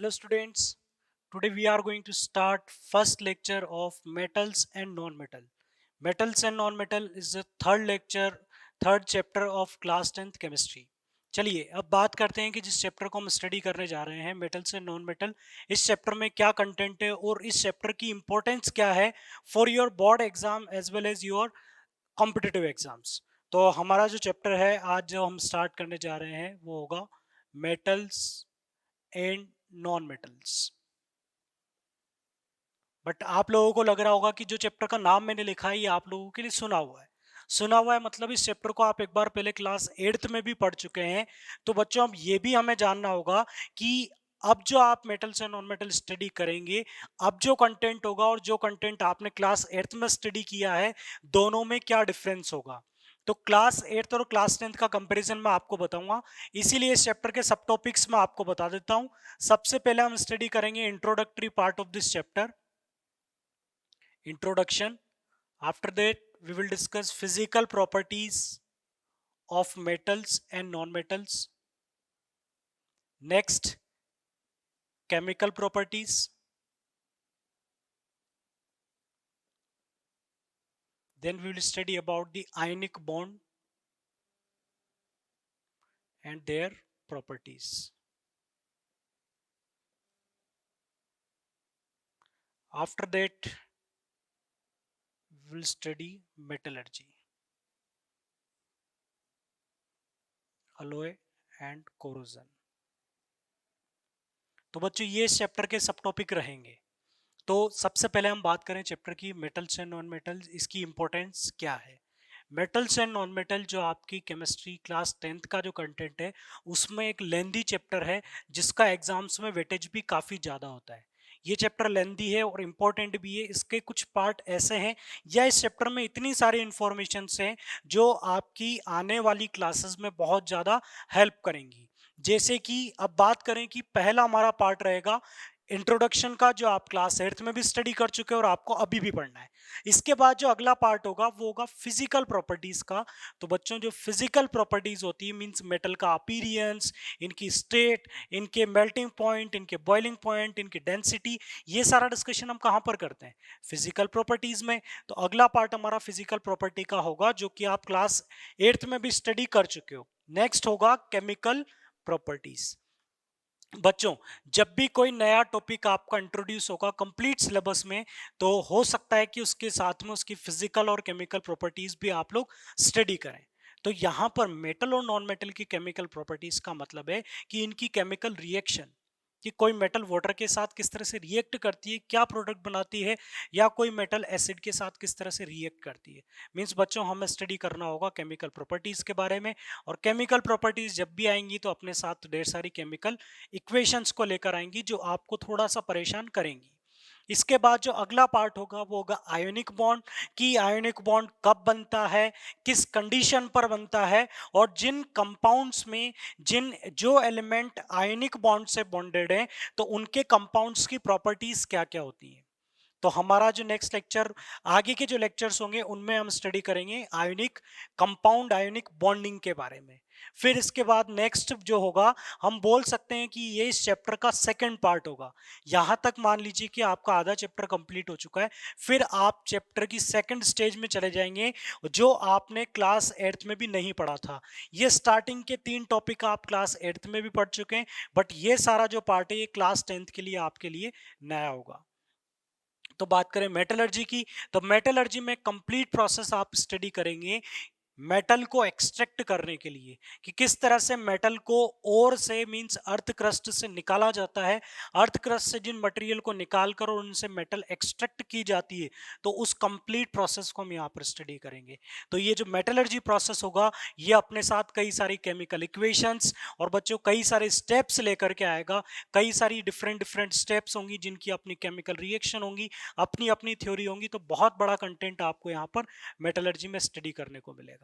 Hello students, today we are going to start first lecture of metals and non-metal. Metals and non-metal is the third chapter of class 10th chemistry. चलिए अब बात करते हैं कि जिस chapter को हम स्टडी करने जा रहे हैं मेटल्स एंड नॉन मेटल, इस चैप्टर में क्या कंटेंट है और इस चैप्टर की इंपॉर्टेंस क्या है for your board exam as well as your competitive exams. तो हमारा जो चैप्टर है आज जो हम स्टार्ट करने जा रहे हैं वो होगा metals and non metals. But आप लोगों को लग रहा होगा कि जो चैप्टर का नाम मैंने लिखा है ये आप लोगों के लिए सुना हुआ है मतलब इस चैप्टर को आप एक बार पहले क्लास 8th में भी पढ़ चुके हैं। तो बच्चों अब ये भी हमें जानना होगा कि अब जो आप metals and non metal study करेंगे, अब जो कंटेंट होगा और जो कंटेंट आपने क्लास 8th में स्टडी किया है, दोनों में क्या डिफरेंस होगा। तो क्लास 8th और क्लास 10th का कंपैरिजन मैं आपको बताऊंगा, इसीलिए इस चैप्टर के सब टॉपिक्स मैं आपको बता देता हूं। सबसे पहले हम स्टडी करेंगे introductory part of this chapter, introduction. After that we will discuss physical properties of metals and non-metals. Next, chemical properties. Then we will study about the ionic bond and their properties. After that we will study metallurgy, alloy and corrosion. तो बच्चों ये इस chapter के सब topic रहेंगे। तो सबसे पहले हम बात करें चैप्टर की मेटल्स एंड नॉन मेटल्स, इसकी इंपॉर्टेंस क्या है। मेटल्स एंड नॉन मेटल जो आपकी केमिस्ट्री क्लास 10th का जो कंटेंट है उसमें एक लेंदी चैप्टर है जिसका एग्जाम्स में वेटेज भी काफ़ी ज़्यादा होता है। ये चैप्टर लेंदी है और इम्पोर्टेंट भी है। इसके कुछ पार्ट ऐसे हैं या इस चैप्टर में इतनी सारी इंफॉर्मेशन हैं जो आपकी आने वाली क्लासेस में बहुत ज़्यादा हेल्प करेंगी। जैसे कि अब बात करें कि पहला हमारा पार्ट रहेगा इंट्रोडक्शन का, जो आप क्लास 8th में भी स्टडी कर चुके हैं और आपको अभी भी पढ़ना है। इसके बाद जो अगला पार्ट होगा वो होगा फिजिकल प्रॉपर्टीज का। तो बच्चों जो फिजिकल प्रॉपर्टीज होती है मींस मेटल का अपीरियंस, इनकी स्टेट, इनके मेल्टिंग पॉइंट, इनके बॉइलिंग पॉइंट, इनकी डेंसिटी, ये सारा डिस्कशन हम कहाँ पर करते हैं, फिजिकल प्रॉपर्टीज में। तो अगला पार्ट हमारा फिजिकल प्रॉपर्टी का होगा जो कि आप क्लास 8th में भी स्टडी कर चुके हो। नेक्स्ट होगा केमिकल प्रॉपर्टीज। बच्चों जब भी कोई नया टॉपिक आपका इंट्रोड्यूस होगा कंप्लीट सिलेबस में, तो हो सकता है कि उसके साथ में उसकी फिजिकल और केमिकल प्रॉपर्टीज भी आप लोग स्टडी करें। तो यहाँ पर मेटल और नॉन मेटल की केमिकल प्रॉपर्टीज का मतलब है कि इनकी केमिकल रिएक्शन, कि कोई मेटल वाटर के साथ किस तरह से रिएक्ट करती है, क्या प्रोडक्ट बनाती है, या कोई मेटल एसिड के साथ किस तरह से रिएक्ट करती है। मींस बच्चों हमें स्टडी करना होगा केमिकल प्रॉपर्टीज के बारे में। और केमिकल प्रॉपर्टीज जब भी आएंगी तो अपने साथ ढेर सारी केमिकल इक्वेशंस को लेकर आएंगी जो आपको थोड़ा सा परेशान करेंगी। इसके बाद जो अगला पार्ट होगा वो होगा आयोनिक बॉन्ड, कि आयोनिक बॉन्ड कब बनता है, किस कंडीशन पर बनता है, और जिन कंपाउंड्स में जिन जो एलिमेंट आयोनिक बॉन्ड से बॉन्डेड हैं तो उनके कंपाउंड्स की प्रॉपर्टीज क्या क्या होती हैं। तो हमारा जो नेक्स्ट लेक्चर, आगे के जो लेक्चर्स होंगे उनमें हम स्टडी करेंगे आयोनिक कंपाउंड आयोनिक बॉन्डिंग के बारे में। फिर इसके बाद नेक्स्ट जो होगा हम बोल सकते हैं कि ये इस चैप्टर का सेकंड पार्ट होगा। यहां तक मान लीजिए कि आपका आधा चैप्टर कंप्लीट हो चुका है, फिर आप चैप्टर की सेकंड स्टेज में चले जाएंगे जो आपने क्लास 8th में भी नहीं पढ़ा था। ये स्टार्टिंग के 3 टॉपिक आप क्लास 8th में भी पढ़ चुके हैं, बट ये सारा जो पार्ट है ये क्लास 10th के लिए आपके लिए नया होगा। तो बात करें मेटलर्जी की, तो मेटलर्जी में कंप्लीट प्रोसेस आप स्टडी करेंगे मेटल को एक्सट्रैक्ट करने के लिए, कि किस तरह से मेटल को ओर से मींस अर्थ क्रस्ट से निकाला जाता है, अर्थ क्रस्ट से जिन मटेरियल को निकाल कर और उनसे मेटल एक्सट्रैक्ट की जाती है, तो उस कंप्लीट प्रोसेस को हम यहाँ पर स्टडी करेंगे। तो ये जो मेटलर्जी प्रोसेस होगा ये अपने साथ कई सारी केमिकल इक्वेशंस और बच्चों कई सारे स्टेप्स लेकर के आएगा। कई सारी डिफरेंट डिफरेंट स्टेप्स होंगी जिनकी अपनी केमिकल रिएक्शन होंगी, अपनी अपनी थ्योरी होंगी। तो बहुत बड़ा कंटेंट आपको यहाँ पर मेटलर्जी में स्टडी करने को मिलेगा।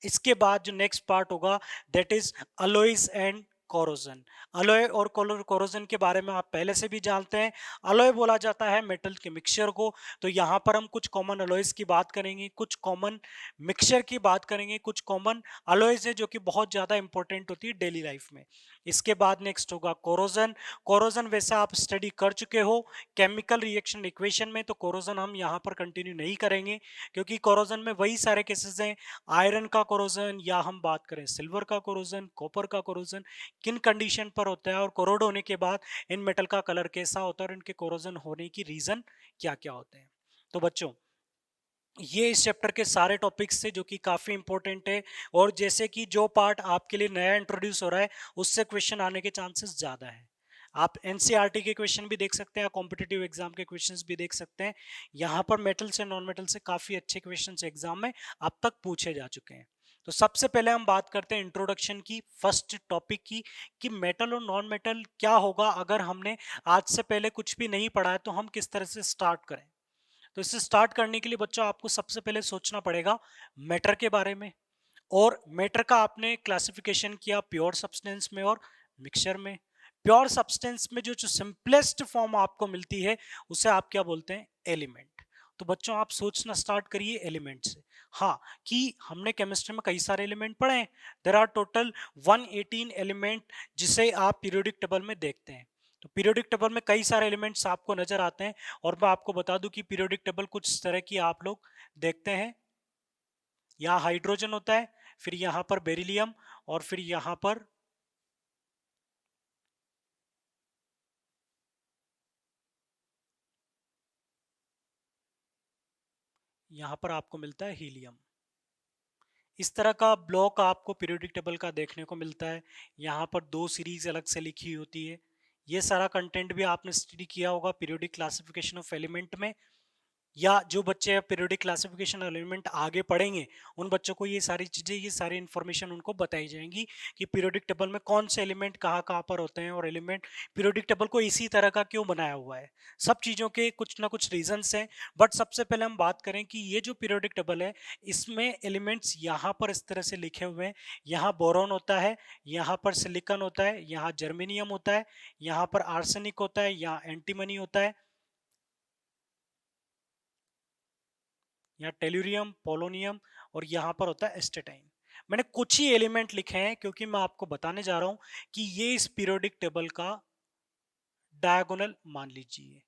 इसके बाद जो नेक्स्ट पार्ट होगा that is alloys and corrosion. Alloy और कोरोजन के बारे में आप पहले से भी जानते हैं। अलॉय बोला जाता है मेटल के मिक्सचर को। तो यहाँ पर हम कुछ कॉमन अलॉयज की बात करेंगे, कुछ कॉमन मिक्सचर की बात करेंगे, कुछ कॉमन अलॉयज है जो कि बहुत ज्यादा इंपॉर्टेंट होती है डेली लाइफ में। इसके बाद नेक्स्ट होगा कोरोजन। कोरोजन वैसे आप स्टडी कर चुके हो केमिकल रिएक्शन इक्वेशन में, तो कोरोजन हम यहाँ पर कंटिन्यू नहीं करेंगे क्योंकि कोरोजन में वही सारे केसेस हैं, आयरन का कोरोजन या हम बात करें सिल्वर का कोरोजन, कॉपर का कोरोजन, किन कंडीशन पर होता है और कोरोड होने के बाद इन मेटल का कलर कैसा होता है और इनके कोरोजन होने की रीजन क्या क्या होते हैं। तो बच्चों ये इस चैप्टर के सारे टॉपिक्स से जो कि काफी इंपॉर्टेंट है, और जैसे कि जो पार्ट आपके लिए नया इंट्रोड्यूस हो रहा है उससे क्वेश्चन आने के चांसेस ज्यादा है। आप एनसीईआरटी के क्वेश्चन भी देख सकते हैं, कॉम्पिटिटिव एग्जाम के क्वेश्चंस भी देख सकते हैं। यहाँ पर मेटल से नॉन मेटल से काफी अच्छे क्वेश्चंस एग्जाम में अब तक पूछे जा चुके हैं। तो सबसे पहले हम बात करते हैं इंट्रोडक्शन की, फर्स्ट टॉपिक की, कि मेटल और नॉन मेटल क्या होगा अगर हमने आज से पहले कुछ भी नहीं पढ़ा है तो हम किस तरह से स्टार्ट करें। तो इससे स्टार्ट करने के लिए बच्चों आपको सबसे पहले सोचना पड़ेगा मैटर के बारे में, और मैटर का आपने क्लासिफिकेशन किया प्योर सब्सटेंस में और मिक्सचर में। प्योर सब्सटेंस में जो सिंपलेस्ट फॉर्म आपको मिलती है उसे आप क्या बोलते हैं, एलिमेंट। तो बच्चों आप सोचना स्टार्ट करिए एलिमेंट से। हाँ, कि हमने केमिस्ट्री में कई सारे एलिमेंट पढ़े हैं, देयर आर टोटल 118 एलिमेंट जिसे आप पीरियोडिक टेबल में देखते हैं। तो पीरियोडिक टेबल में कई सारे एलिमेंट्स आपको नजर आते हैं, और मैं आपको बता दूं कि पीरियोडिक टेबल कुछ इस तरह की आप लोग देखते हैं। यहाँ हाइड्रोजन होता है, फिर यहाँ पर बेरिलियम, और फिर यहाँ पर आपको मिलता है हीलियम। इस तरह का ब्लॉक आपको पीरियोडिक टेबल का देखने को मिलता है। यहाँ पर दो सीरीज अलग से लिखी होती है। ये सारा कंटेंट भी आपने स्टडी किया होगा पीरियोडिक क्लासिफिकेशन ऑफ एलिमेंट में, या जो बच्चे पीरियोडिक क्लासिफिकेशन एलिमेंट आगे पढ़ेंगे उन बच्चों को ये सारी चीजें, ये सारी इंफॉर्मेशन उनको बताई जाएंगी कि पीरियोडिक टेबल में कौन से एलिमेंट कहाँ कहाँ पर होते हैं, और एलिमेंट पीरियोडिक टेबल को इसी तरह का क्यों बनाया हुआ है। सब चीजों के कुछ ना कुछ रीजंस हैं। बट सबसे पहले हम बात करें कि ये जो पीरियोडिक टेबल है इसमें एलिमेंट्स यहाँ पर इस तरह से लिखे हुए हैं। यहाँ बोरॉन होता है, यहाँ पर सिलिकॉन होता है, यहाँ जर्मेनियम होता है, यहाँ पर आर्सेनिक होता है, यहाँ एंटीमनी होता है, यहाँ टेल्यूरियम, पोलोनियम, और यहाँ पर होता है एस्टेटाइन। मैंने कुछ ही एलिमेंट लिखे हैं क्योंकि मैं आपको बताने जा रहा हूं कि ये इस पीरियोडिक टेबल का डायगोनल मान लीजिए।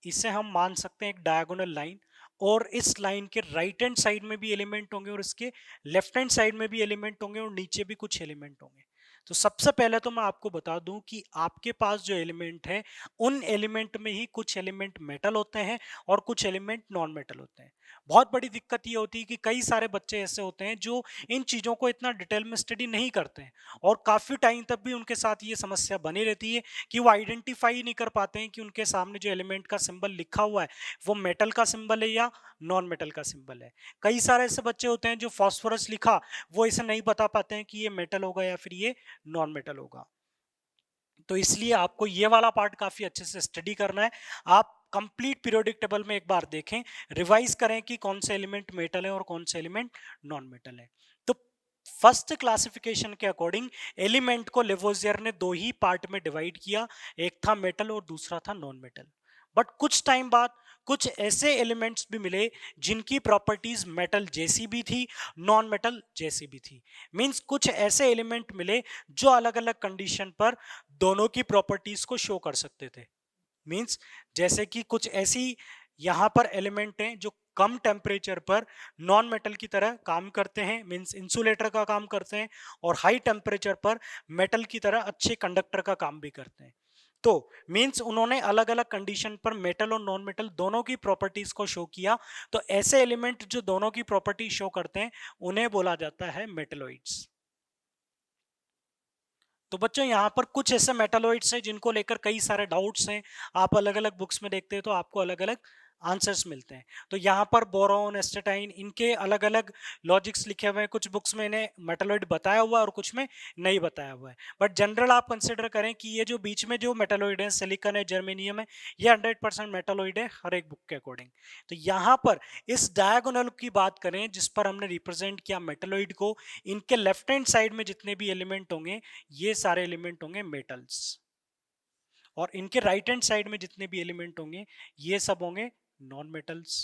इसे हम मान सकते हैं एक डायगोनल लाइन, और इस लाइन के राइट हैंड साइड में भी एलिमेंट होंगे और इसके लेफ्ट हैंड साइड में भी एलिमेंट होंगे और नीचे भी कुछ एलिमेंट होंगे। तो सबसे पहले तो मैं आपको बता दूं कि आपके पास जो एलिमेंट है उन एलिमेंट में ही कुछ एलिमेंट मेटल होते हैं और कुछ एलिमेंट नॉन मेटल होते हैं। बहुत बड़ी दिक्कत ये होती है कि कई सारे बच्चे ऐसे होते हैं जो इन चीजों को इतना डिटेल में स्टडी नहीं करते हैं, और काफी टाइम तक भी उनके साथ ये समस्या बनी रहती है कि वो आइडेंटिफाई नहीं कर पाते हैं कि उनके सामने जो एलिमेंट का सिंबल लिखा हुआ है वो मेटल का सिंबल है या नॉन मेटल का सिंबल है। कई सारे ऐसे बच्चे होते हैं जो फास्फोरस लिखा वो इसे नहीं बता पाते हैं कि ये मेटल होगा या फिर ये नॉन मेटल होगा। तो इसलिए आपको ये वाला पार्ट काफी अच्छे से स्टडी करना है। आप कंप्लीट पीरियोडिक टेबल में एक बार देखें, रिवाइज करें कि कौन से एलिमेंट मेटल है और कौन से एलिमेंट नॉन मेटल है। तो फर्स्ट क्लासिफिकेशन के अकॉर्डिंग एलिमेंट को लेवोजियर ने दो ही पार्ट में डिवाइड किया, एक था मेटल और दूसरा था नॉन मेटल। बट कुछ टाइम बाद कुछ ऐसे एलिमेंट्स भी मिले जिनकी प्रॉपर्टीज मेटल जैसी भी थी, नॉन मेटल जैसी भी थी। मींस कुछ ऐसे एलिमेंट मिले जो अलग अलग कंडीशन पर दोनों की प्रॉपर्टीज को शो कर सकते थे। मींस जैसे कि कुछ ऐसी यहाँ पर एलिमेंट हैं जो कम टेम्परेचर पर नॉन मेटल की तरह काम करते हैं, मींस इंसुलेटर का काम करते हैं, और हाई टेम्परेचर पर मेटल की तरह अच्छे कंडक्टर का काम भी करते हैं। तो मींस उन्होंने अलग अलग कंडीशन पर मेटल और नॉन मेटल दोनों की प्रॉपर्टीज को शो किया। तो ऐसे एलिमेंट जो दोनों की प्रॉपर्टी शो करते हैं उन्हें बोला जाता है मेटलॉइड्स। तो बच्चों यहाँ पर कुछ ऐसे मेटालॉइड्स हैं जिनको लेकर कई सारे डाउट्स हैं। आप अलग अलग बुक्स में देखते हैं तो आपको अलग अलग आंसर्स मिलते हैं। तो यहाँ पर बोरॉन, एस्टेटाइन, इनके अलग अलग लॉजिक्स लिखे हुए हैं। कुछ बुक्स में इन्हें मेटालॉइड बताया हुआ है और कुछ में नहीं बताया हुआ है, बट जनरल आप कंसिडर करें कि ये जो बीच में जो मेटालॉइड है, सिलिकॉन है, जर्मेनियम है, ये 100% मेटालॉइड है हर एक बुक के अकॉर्डिंग। तो यहाँ पर इस डायगोनल की बात करें जिस पर हमने रिप्रेजेंट किया मेटालॉइड को, इनके लेफ्ट हैंड साइड में जितने भी एलिमेंट होंगे ये सारे एलिमेंट होंगे मेटल्स, और इनके राइट हैंड साइड में जितने भी एलिमेंट होंगे ये सब होंगे नॉन मेटल्स।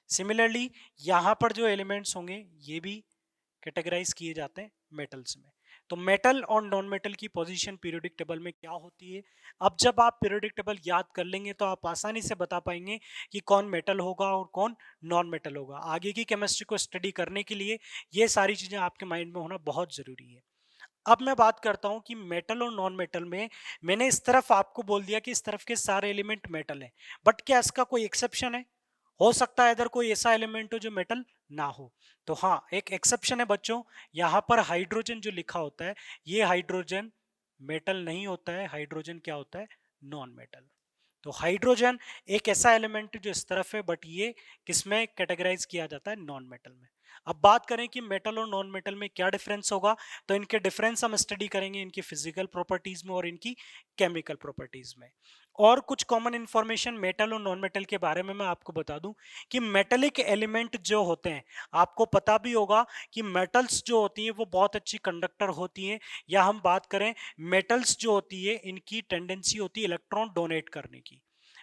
सिमिलरली यहां पर जो एलिमेंट्स होंगे ये भी कैटेगराइज किए जाते हैं मेटल्स में। तो मेटल और नॉन मेटल की पोजीशन पीरियोडिक टेबल में क्या होती है? अब जब आप पीरियोडिक टेबल याद कर लेंगे तो आप आसानी से बता पाएंगे कि कौन मेटल होगा और कौन नॉन मेटल होगा। आगे की केमिस्ट्री को स्टडी करने के लिए ये सारी चीजें आपके माइंड में होना बहुत जरूरी है। अब मैं बात करता हूं कि मेटल और नॉन मेटल में मैंने इस तरफ आपको बोल दिया कि इस तरफ के सारे एलिमेंट मेटल हैं, बट क्या इसका कोई एक्सेप्शन है? हो सकता है इधर कोई ऐसा एलिमेंट हो जो मेटल ना हो। तो हाँ, एक एक्सेप्शन है बच्चों, यहाँ पर हाइड्रोजन जो लिखा होता है ये हाइड्रोजन मेटल नहीं होता है, हाइड्रोजन क्या होता है? Non metal. तो हाइड्रोजन एक ऐसा एलिमेंट जो इस तरफ है, बट ये किसमें कैटेगराइज किया जाता है? नॉन मेटल में। अब बात करें कि मेटल और नॉन मेटल में क्या डिफरेंस होगा, तो इनके डिफरेंस हम स्टडी करेंगे इनकी फिजिकल प्रॉपर्टीज में और इनकी केमिकल प्रॉपर्टीज में। और कुछ कॉमन इंफॉर्मेशन मेटल और नॉन मेटल के बारे में मैं आपको बता दूं कि मेटेलिक एलिमेंट जो होते हैं, आपको पता भी होगा कि मेटल्स जो होती हैं वो बहुत अच्छी कंडक्टर होती हैं, या हम बात करें मेटल्स जो होती है इनकी टेंडेंसी होती है इलेक्ट्रॉन डोनेट करने की।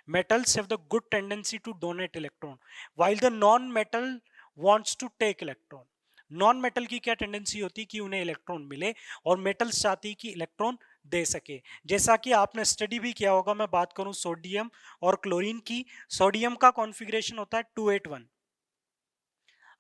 metals have the good tendency to donate electron while the non metal wants to take electron। Non metal की क्या टेंडेंसी होती है कि उन्हें इलेक्ट्रॉन मिले, और मेटल्स चाहती है कि इलेक्ट्रॉन दे सके। जैसा कि आपने स्टडी भी किया होगा, मैं बात करूं सोडियम और क्लोरीन की, सोडियम का कॉन्फ़िगरेशन होता है 281,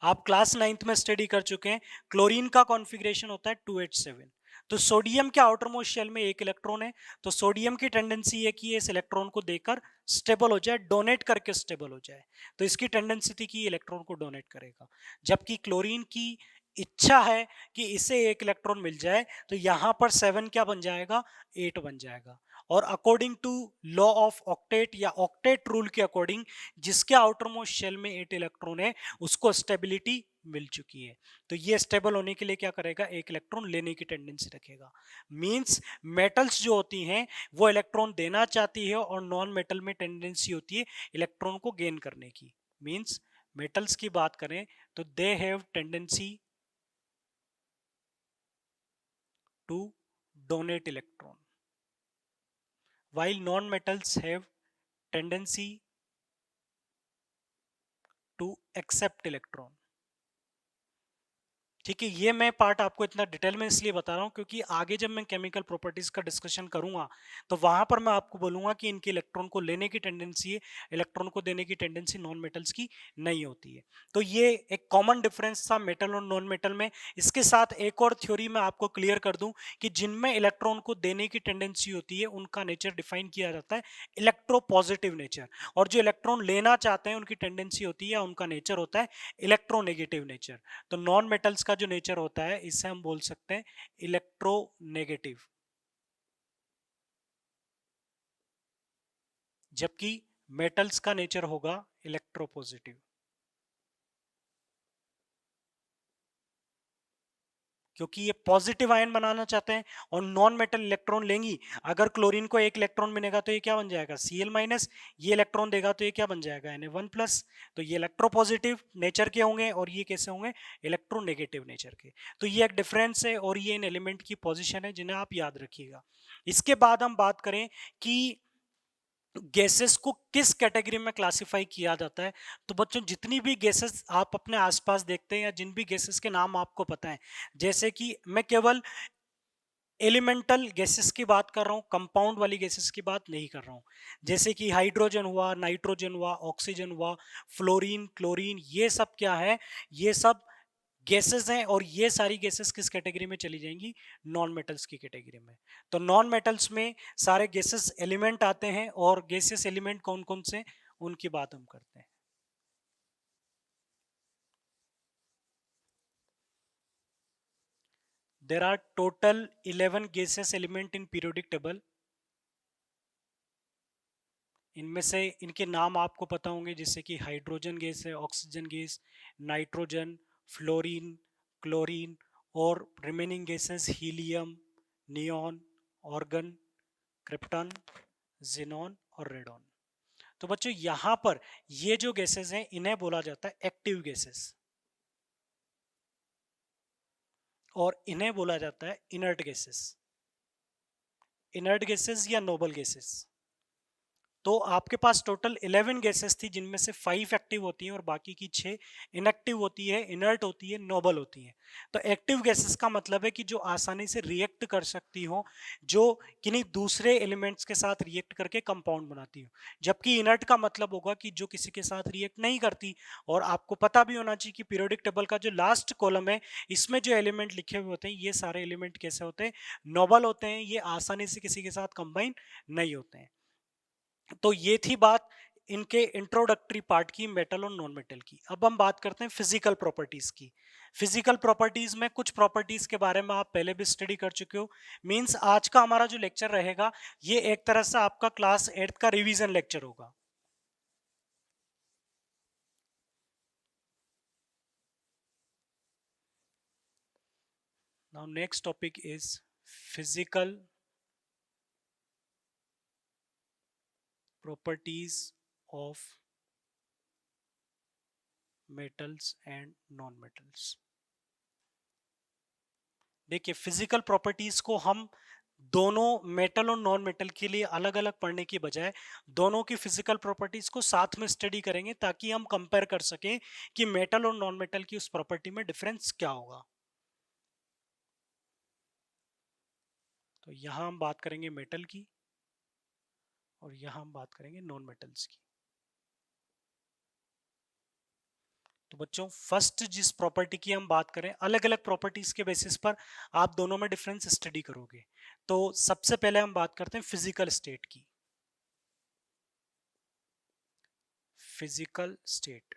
आप क्लास 9th में स्टडी कर चुके हैं। क्लोरीन का कॉन्फ़िगरेशन होता है 287। तो सोडियम के आउटर मोस्ट शेल में एक इलेक्ट्रॉन है, तो सोडियम की टेंडेंसी है कि ये इस इलेक्ट्रॉन को देकर स्टेबल हो जाए, डोनेट करके स्टेबल हो जाए। तो इसकी टेंडेंसी थी कि इलेक्ट्रॉन को डोनेट करेगा। जबकि क्लोरीन की इच्छा है कि इसे एक इलेक्ट्रॉन मिल जाए, तो यहां पर 7 क्या बन जाएगा? 8 बन जाएगा। और according to law of octet या ऑक्टेट रूल के अकॉर्डिंग, जिसके आउटर मोस्ट शेल में 8 इलेक्ट्रॉन है उसको स्टेबिलिटी मिल चुकी है। तो ये स्टेबल होने के लिए क्या करेगा? एक इलेक्ट्रॉन लेने की टेंडेंसी रखेगा। मींस मेटल्स जो होती हैं वो इलेक्ट्रॉन देना चाहती है, और नॉन मेटल में टेंडेंसी होती है इलेक्ट्रॉन को गेन करने की। मींस मेटल्स की बात करें तो they have tendency to donate electron while non-metals have tendency to accept electron। ठीक है, ये मैं पार्ट आपको इतना डिटेल में इसलिए बता रहा हूँ क्योंकि आगे जब मैं केमिकल प्रॉपर्टीज का डिस्कशन करूंगा तो वहां पर मैं आपको बोलूंगा कि इनके इलेक्ट्रॉन को लेने की टेंडेंसी है, इलेक्ट्रॉन को देने की टेंडेंसी नॉन मेटल्स की नहीं होती है। तो ये एक कॉमन डिफरेंस था मेटल और नॉन मेटल में। इसके साथ एक और थ्योरी मैं आपको क्लियर कर दूं कि जिनमें इलेक्ट्रॉन को देने की टेंडेंसी होती है उनका नेचर डिफाइन किया जाता है इलेक्ट्रोपॉजिटिव नेचर, और जो इलेक्ट्रॉन लेना चाहते हैं उनकी टेंडेंसी होती है, उनका नेचर होता है इलेक्ट्रोनेगेटिव नेचर। तो नॉन मेटल्स का जो नेचर होता है इसे हम बोल सकते हैं इलेक्ट्रोनेगेटिव, जबकि मेटल्स का नेचर होगा इलेक्ट्रोपॉजिटिव। क्योंकि ये पॉजिटिव आयन बनाना चाहते हैं और नॉन मेटल इलेक्ट्रॉन लेंगी। अगर क्लोरीन को एक इलेक्ट्रॉन मिलेगा तो ये क्या बन जाएगा? Cl-, ये इलेक्ट्रॉन देगा तो ये क्या बन जाएगा? Na1+। तो ये इलेक्ट्रोपॉजिटिव नेचर के होंगे और ये कैसे होंगे? इलेक्ट्रोनेगेटिव नेचर के। तो ये एक डिफरेंस है और ये इन एलिमेंट की पोजिशन है जिन्हें आप याद रखिएगा। इसके बाद हम बात करें कि गैसेस को किस कैटेगरी में क्लासिफाई किया जाता है। तो बच्चों जितनी भी गैसेस आप अपने आसपास देखते हैं या जिन भी गैसेस के नाम आपको पता है, जैसे कि मैं केवल एलिमेंटल गैसेस की बात कर रहा हूँ, कंपाउंड वाली गैसेस की बात नहीं कर रहा हूँ। जैसे कि हाइड्रोजन हुआ, नाइट्रोजन हुआ, ऑक्सीजन हुआ, फ्लोरीन, क्लोरीन, ये सब क्या है? ये सब गैसेस हैं, और ये सारी गैसेस किस कैटेगरी में चली जाएंगी? नॉन मेटल्स की कैटेगरी में। तो नॉन मेटल्स में सारे गैसेस एलिमेंट आते हैं, और गैसेस एलिमेंट कौन कौन से उनकी बात हम करते हैं। There are total 11 gaseous element in periodic table। इनमें से इनके नाम आपको पता होंगे, जैसे कि हाइड्रोजन गैस है, oxygen gas, nitrogen, fluorine, chlorine, और remaining gases helium, neon, argon, krypton, xenon और रेडॉन। तो बच्चों यहां पर ये जो गैसेस हैं इन्हें बोला जाता है एक्टिव गैसेस, और इन्हें बोला जाता है इनर्ट गैसेस। इनर्ट गैसेस या नोबल गैसेस। तो आपके पास टोटल 11 गैसेस थी, जिनमें से 5 एक्टिव होती हैं और बाकी की 6 इनएक्टिव होती है, इनर्ट होती है, नोबल होती हैं। तो एक्टिव गैसेस का मतलब है कि जो आसानी से रिएक्ट कर सकती हो, जो किन्हीं दूसरे एलिमेंट्स के साथ रिएक्ट करके कंपाउंड बनाती हो। जबकि इनर्ट का मतलब होगा कि जो किसी के साथ रिएक्ट नहीं करती। और आपको पता भी होना चाहिए कि पीरियोडिक टेबल का जो लास्ट कॉलम है, इसमें जो एलिमेंट लिखे हुए होते हैं, ये सारे एलिमेंट कैसे होते हैं? नोबल होते हैं। ये आसानी से किसी के साथ कंबाइन नहीं होते हैं। तो ये थी बात इनके इंट्रोडक्टरी पार्ट की, मेटल और नॉन मेटल की। अब हम बात करते हैं फिजिकल प्रॉपर्टीज की। फिजिकल प्रॉपर्टीज में कुछ प्रॉपर्टीज के बारे में आप पहले भी स्टडी कर चुके हो। मींस आज का हमारा जो लेक्चर रहेगा, ये एक तरह से आपका क्लास 8th का रिवीजन लेक्चर होगा। Now next topic is physical properties of metals and non metals. देखिए, फिजिकल प्रॉपर्टीज को हम दोनों मेटल और नॉन मेटल के लिए अलग अलग पढ़ने की बजाय दोनों की फिजिकल प्रॉपर्टीज को साथ में स्टडी करेंगे, ताकि हम कंपेयर कर सकें कि मेटल और नॉन मेटल की उस प्रॉपर्टी में डिफरेंस क्या होगा। तो यहां हम बात करेंगे मेटल की, और यहां हम बात करेंगे नॉन मेटल्स की। तो बच्चों, फर्स्ट जिस प्रॉपर्टी की हम बात करें, अलग अलग प्रॉपर्टीज के बेसिस पर आप दोनों में डिफरेंस स्टडी करोगे। तो सबसे पहले हम बात करते हैं फिजिकल स्टेट की। Physical state.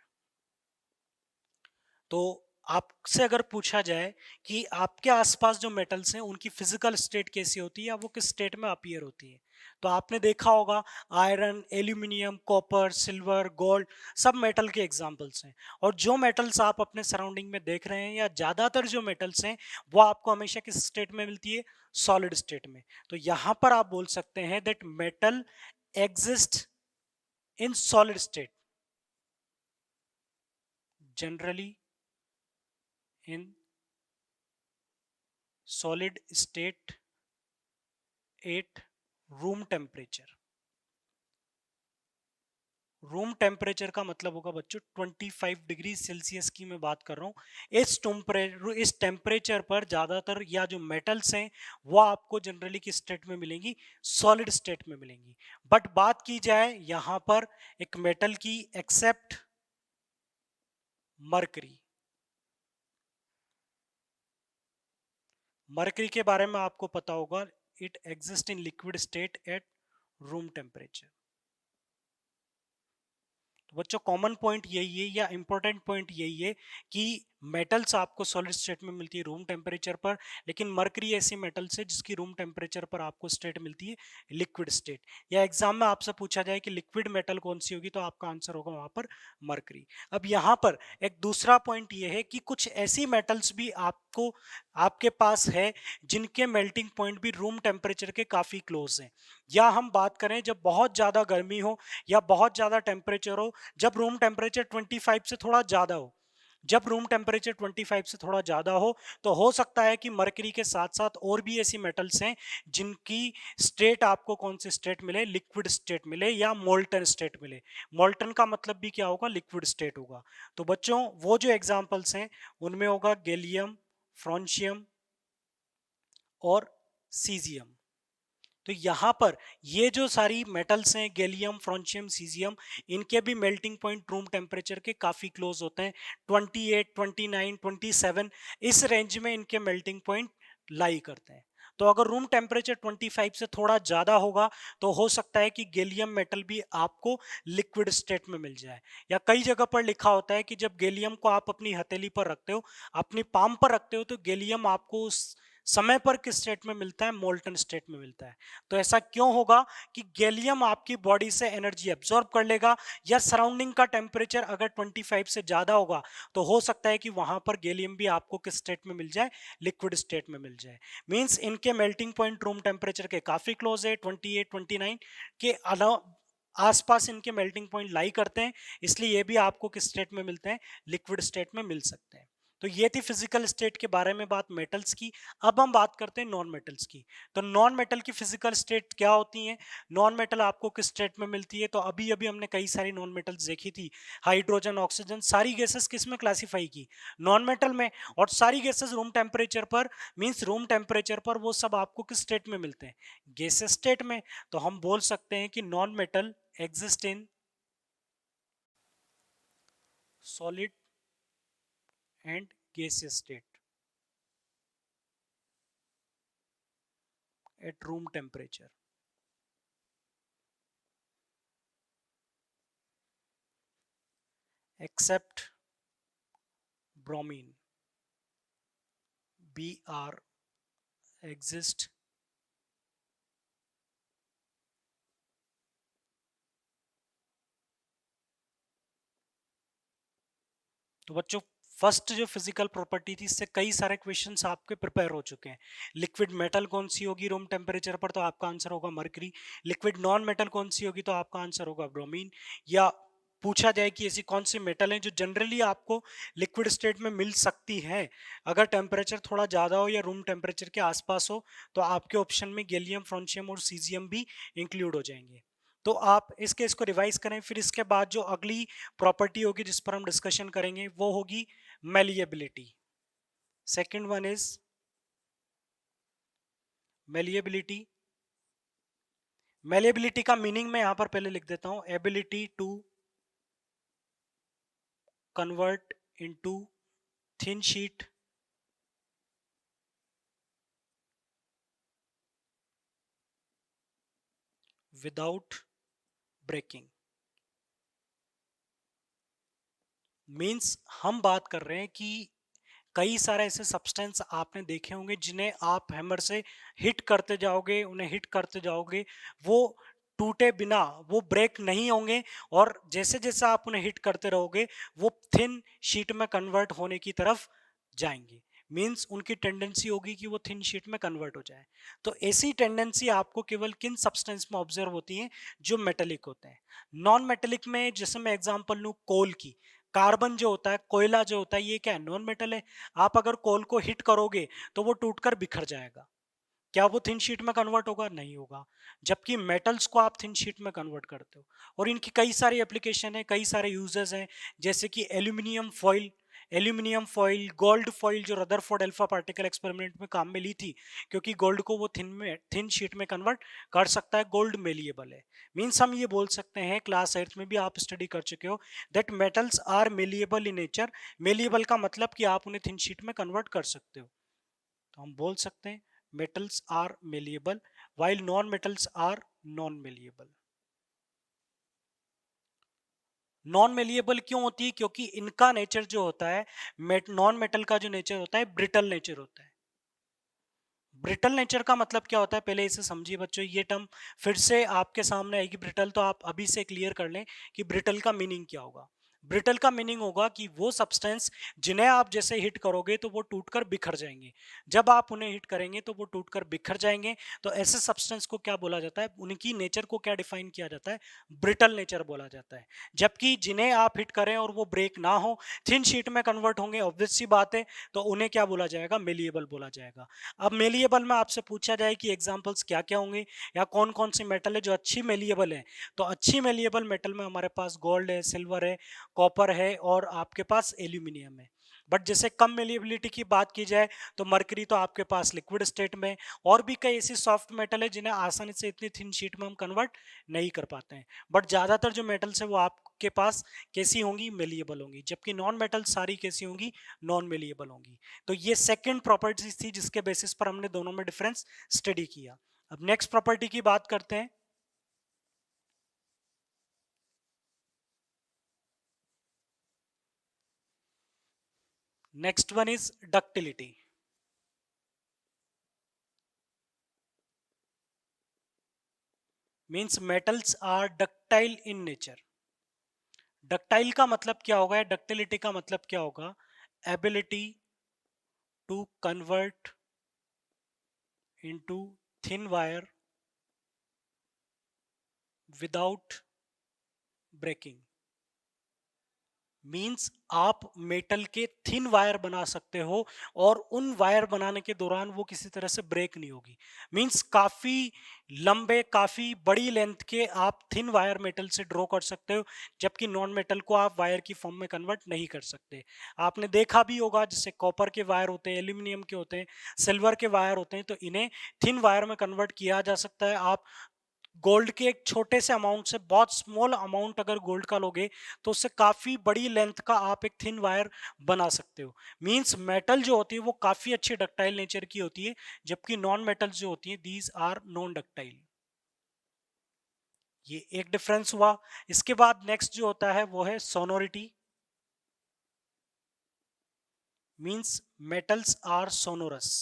तो आपसे अगर पूछा जाए कि आपके आसपास जो मेटल्स हैं उनकी फिजिकल स्टेट कैसी होती है, या वो किस स्टेट में अपीयर होती है, तो आपने देखा होगा iron, aluminium, copper, silver, gold, सब मेटल के एग्जांपल्स हैं। और जो मेटल्स आप अपने सराउंडिंग में देख रहे हैं, या ज्यादातर जो मेटल्स हैं, वो आपको हमेशा किस स्टेट में मिलती है? सॉलिड स्टेट में। तो यहां पर आप बोल सकते हैं that metal exist in solid state, generally in solid state at room temperature. Room temperature का मतलब होगा बच्चों 25 डिग्री सेल्सियस की मैं बात कर रहा हूँ। इस टेम्परेचर पर ज्यादातर या जो मेटल्स हैं वो आपको जनरली किस स्टेट में मिलेंगी? सॉलिड स्टेट में मिलेंगी। बट बात की जाए यहां पर एक मेटल की, एक्सेप्ट मरकरी। मरकरी के बारे में आपको पता होगा, it exist in liquid state at room temperature. तो बच्चों, कॉमन पॉइंट यही है, या इंपॉर्टेंट पॉइंट यही है कि मेटल्स आपको सॉलिड स्टेट में मिलती है रूम टेम्परेचर पर, लेकिन मरकरी ऐसी मेटल्स है जिसकी रूम टेम्परेचर पर आपको स्टेट मिलती है लिक्विड स्टेट। या एग्जाम में आपसे पूछा जाए कि लिक्विड मेटल कौन सी होगी, तो आपका आंसर होगा वहां पर मरकरी। अब यहाँ पर एक दूसरा पॉइंट ये है कि कुछ ऐसी मेटल्स भी आपको आपके पास है जिनके मेल्टिंग पॉइंट भी रूम टेम्परेचर के काफी क्लोज हैं। या हम बात करें जब बहुत ज्यादा गर्मी हो या बहुत ज्यादा टेम्परेचर हो, जब रूम टेम्परेचर 25 से थोड़ा ज्यादा हो, जब रूम टेम्परेचर 25 से थोड़ा ज्यादा हो, तो हो सकता है कि मरकरी के साथ साथ और भी ऐसी मेटल्स हैं जिनकी स्टेट आपको कौन सी स्टेट मिले? लिक्विड स्टेट मिले या मोल्टन स्टेट मिले। मोल्टन का मतलब भी क्या होगा? लिक्विड स्टेट होगा। तो बच्चों, वो जो एग्जांपल्स हैं उनमें होगा गैलियम, फ्रांशियम और सीजियम। तो यहाँ पर ये जो सारी मेटल्स हैं, गैलियम, फ्रांशियम, सीजियम, इनके भी मेल्टिंग पॉइंट रूम टेम्परेचर के काफी क्लोज होते हैं। 28, 29, 27 इस रेंज में इनके मेल्टिंग पॉइंट लाई करते हैं। तो अगर रूम टेम्परेचर 25 से थोड़ा ज्यादा होगा, तो हो सकता है कि गैलियम मेटल भी आपको लिक्विड स्टेट में मिल जाए। या कई जगह पर लिखा होता है कि जब गैलियम को आप अपनी हथेली पर रखते हो, अपनी पाम पर रखते हो, तो गैलियम आपको उस समय पर किस स्टेट में मिलता है? मोल्टन स्टेट में मिलता है। तो ऐसा क्यों होगा कि गैलियम आपकी बॉडी से एनर्जी एब्जॉर्ब कर लेगा, या सराउंडिंग का टेम्परेचर अगर 25 से ज्यादा होगा तो हो सकता है कि वहां पर गैलियम भी आपको किस स्टेट में मिल जाए? लिक्विड स्टेट में मिल जाए। मींस इनके मेल्टिंग पॉइंट रूम टेम्परेचर के काफी क्लोज है, 28 29 के अलावा आसपास इनके मेल्टिंग पॉइंट लाई करते हैं, इसलिए ये भी आपको किस स्टेट में मिलते हैं? लिक्विड स्टेट में मिल सकते हैं। तो ये थी फिजिकल स्टेट के बारे में बात मेटल्स की। अब हम बात करते हैं नॉन मेटल्स की। तो नॉन मेटल की फिजिकल स्टेट क्या होती है? नॉन मेटल आपको किस स्टेट में मिलती है? तो अभी अभी हमने कई सारी नॉन मेटल्स देखी थी, हाइड्रोजन, ऑक्सीजन, सारी गैसेस किस में क्लासीफाई की? नॉन मेटल में। और सारी गैसेस रूम टेम्परेचर पर, मींस रूम टेम्परेचर पर वो सब आपको किस स्टेट में मिलते हैं? गैसेस स्टेट में। तो हम बोल सकते हैं कि non metal exist in solid and gaseous state at room temperature, except bromine. Br exist तो बच्चों, फर्स्ट जो फिजिकल प्रॉपर्टी थी, इससे कई सारे क्वेश्चंस आपके प्रिपेयर हो चुके हैं। लिक्विड मेटल कौन सी होगी रूम टेम्परेचर पर? तो आपका आंसर होगा मरकरी। लिक्विड नॉन मेटल कौन सी होगी? तो आपका आंसर होगा ब्रोमीन। या पूछा जाए कि ऐसी कौन सी मेटल है जो जनरली आपको लिक्विड स्टेट में मिल सकती है अगर टेम्परेचर थोड़ा ज़्यादा हो या रूम टेम्परेचर के आसपास हो? तो आपके ऑप्शन में गैलियम, फ्रोंशियम और सीजियम भी इंक्लूड हो जाएंगे। तो आप इस केस को रिवाइज करें, फिर इसके बाद जो अगली प्रॉपर्टी होगी जिस पर हम डिस्कशन करेंगे वो होगी malleability. Second one is malleability. malleability का मीनिंग मैं यहां पर पहले लिख देता हूं, ability to convert into thin sheet without breaking. Means हम बात कर रहे हैं कि कई सारे ऐसे सब्सटेंस आपने देखे होंगे जिन्हें आप हैमर से हिट करते जाओगे, उन्हें हिट करते जाओगे, वो टूटे बिना वो ब्रेक नहीं होंगे, और जैसे जैसे आप उन्हें हिट करते रहोगे वो थिन शीट में कन्वर्ट होने की तरफ जाएंगे। मींस उनकी टेंडेंसी होगी कि वो थिन शीट में कन्वर्ट हो जाए। तो ऐसी टेंडेंसी आपको केवल किन सब्सटेंस में ऑब्जर्व होती है? जो मेटेलिक होते हैं। नॉन मेटेलिक में जैसे मैं एग्जांपल लूं कोल की, कार्बन जो होता है, कोयला जो होता है, ये क्या है? नॉन मेटल है। आप अगर कोल को हिट करोगे तो वो टूटकर बिखर जाएगा। क्या वो थिन शीट में कन्वर्ट होगा? नहीं होगा। जबकि मेटल्स को आप थिन शीट में कन्वर्ट करते हो, और इनकी कई सारी एप्लीकेशन है, कई सारे यूजेस हैं, जैसे कि aluminium foil. Aluminium foil, gold foil जो रदरफोर्ड अल्फा पार्टिकल एक्सपेरिमेंट में काम में ली थी, क्योंकि गोल्ड को वो थिन शीट में कन्वर्ट कर सकता है, गोल्ड मेलिएबल है। मीन्स हम ये बोल सकते हैं, क्लास 8 में भी आप स्टडी कर चुके हो, that metals are malleable in nature. Malleable का मतलब कि आप उन्हें थिन शीट में कन्वर्ट कर सकते हो। तो हम बोल सकते हैं metals are malleable while non metals are non malleable। Non malleable क्यों होती है? क्योंकि इनका नेचर जो होता है, नॉन मेटल का जो नेचर होता है ब्रिटल नेचर होता है। ब्रिटल नेचर का मतलब क्या होता है, पहले इसे समझिए बच्चों। ये टर्म फिर से आपके सामने आएगी, ब्रिटल, तो आप अभी से क्लियर कर लें कि ब्रिटल का मीनिंग क्या होगा। ब्रिटल का मीनिंग होगा कि वो सब्सटेंस जिन्हें आप जैसे हिट करोगे तो वो टूटकर बिखर जाएंगे। जब आप उन्हें हिट करेंगे तो वो टूटकर बिखर जाएंगे। तो ऐसे सब्सटेंस को क्या बोला जाता है? उनकी नेचर को क्या डिफाइन किया जाता है? ब्रिटल नेचर बोला जाता है। जबकि जिन्हें आप हिट करें और वो ब्रेक ना हो, थिन शीट में कन्वर्ट होंगे, ऑब्वियस सी बात है, तो उन्हें क्या बोला जाएगा? मेलिएबल बोला जाएगा। अब मेलिएबल में आपसे पूछा जाए कि एग्जांपल्स क्या क्या होंगे, या कौन कौन सी मेटल है जो अच्छी मेलिएबल है, तो अच्छी मेलिएबल मेटल में हमारे पास गोल्ड है, सिल्वर है, कॉपर है, और आपके पास एल्यूमिनियम है। बट जैसे कम मेलिएबिलिटी की बात की जाए तो मरकरी तो आपके पास लिक्विड स्टेट में, और भी कई ऐसी सॉफ्ट मेटल है जिन्हें आसानी से इतनी थिन शीट में हम कन्वर्ट नहीं कर पाते हैं। बट ज्यादातर जो मेटल्स है वो आपके पास कैसी होंगी? मेलिएबल होंगी। जबकि नॉन मेटल सारी कैसी होंगी? नॉन मेलिएबल होंगी। तो ये सेकंड प्रॉपर्टीज थी जिसके बेसिस पर हमने दोनों में डिफरेंस स्टडी किया। अब नेक्स्ट प्रॉपर्टी की बात करते हैं। Next one is ductility. Means metals are ductile in nature. Ductile का मतलब क्या होगा, डक्टिलिटी का मतलब क्या होगा, ability to convert into thin wire without breaking. Means आप मेटल के थिन वायर बना सकते हो और उन वायर बनाने के दौरान वो किसी तरह से ब्रेक नहीं होगी। मीन्स काफी लंबे, काफी बड़ी लेंथ के आप थिन वायर मेटल से ड्रॉ कर सकते हो, जबकि नॉन मेटल को आप वायर की फॉर्म में कन्वर्ट नहीं कर सकते। आपने देखा भी होगा, जैसे कॉपर के वायर होते हैं, एल्यूमिनियम के होते हैं, सिल्वर के वायर होते हैं, तो इन्हें थिन वायर में कन्वर्ट किया जा सकता है। आप गोल्ड के एक छोटे से अमाउंट से, बहुत स्मॉल अमाउंट अगर गोल्ड का लोगे, तो उससे काफी बड़ी लेंथ का आप एक थिन वायर बना सकते हो। मींस मेटल जो होती है वो काफी अच्छी डक्टाइल नेचर की होती है, जबकि नॉन मेटल जो होती है दीज आर नॉन डक्टाइल। ये एक डिफरेंस हुआ। इसके बाद नेक्स्ट जो होता है वो है sonority. Means metals are sonorous.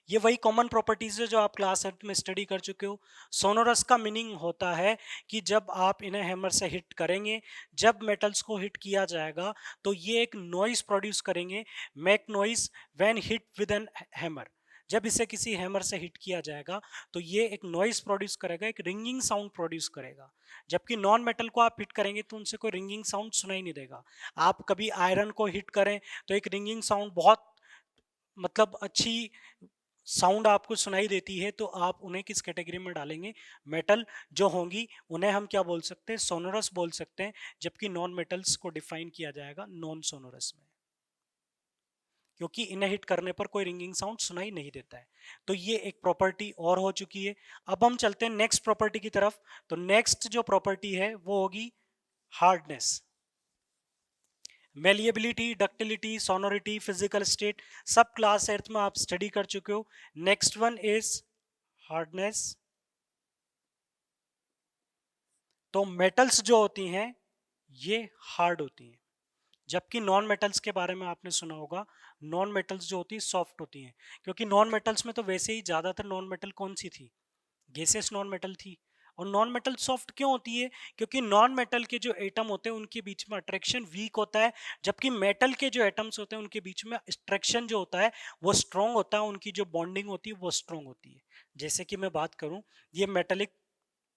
ये वही कॉमन प्रॉपर्टीज है जो आप क्लास 8 में स्टडी कर चुके हो। सोनोरस का मीनिंग होता है कि जब आप इन्हें हैमर से हिट करेंगे, जब मेटल्स को हिट किया जाएगा, तो ये एक नॉइज प्रोड्यूस करेंगे, make noise when hit with an hammer. जब इसे किसी हैमर से हिट किया जाएगा तो ये एक नॉइज प्रोड्यूस करेगा, एक रिंगिंग साउंड प्रोड्यूस करेगा। जबकि नॉन मेटल को आप हिट करेंगे तो उनसे कोई रिंगिंग साउंड सुनाई नहीं देगा। आप कभी आयरन को हिट करें तो एक रिंगिंग साउंड, बहुत मतलब अच्छी साउंड आपको सुनाई देती है, तो आप उन्हें किस कैटेगरी में डालेंगे, मेटल जो होंगी उन्हें हम क्या बोल सकते हैं, सोनोरस बोल सकते हैं। जबकि नॉन मेटल्स को डिफाइन किया जाएगा नॉन सोनोरस में, क्योंकि इन्हें हिट करने पर कोई रिंगिंग साउंड सुनाई नहीं देता है। तो ये एक प्रॉपर्टी और हो चुकी है। अब हम चलते हैं नेक्स्ट प्रॉपर्टी की तरफ। तो नेक्स्ट जो प्रॉपर्टी है वो होगी hardness. Malleability, ductility, sonority, physical state, सब क्लास 8 में आप स्टडी कर चुके हो। Next one is hardness. तो मेटल्स जो होती हैं ये हार्ड होती हैं, जबकि नॉन मेटल्स के बारे में आपने सुना होगा, नॉन मेटल्स जो होती है सॉफ्ट होती हैं। क्योंकि नॉन मेटल्स में तो वैसे ही ज्यादातर नॉन मेटल कौन सी थी, गैसेस नॉन मेटल थी। और नॉन मेटल सॉफ्ट क्यों होती है, क्योंकि नॉन मेटल के जो एटम होते हैं उनके बीच में अट्रैक्शन वीक होता है, जबकि मेटल के जो एटम्स होते हैं उनके बीच में अट्रैक्शन जो होता है वो स्ट्रॉन्ग होता है, उनकी जो बॉन्डिंग होती है वो स्ट्रॉन्ग होती है। जैसे कि मैं बात करूं, ये मेटेलिक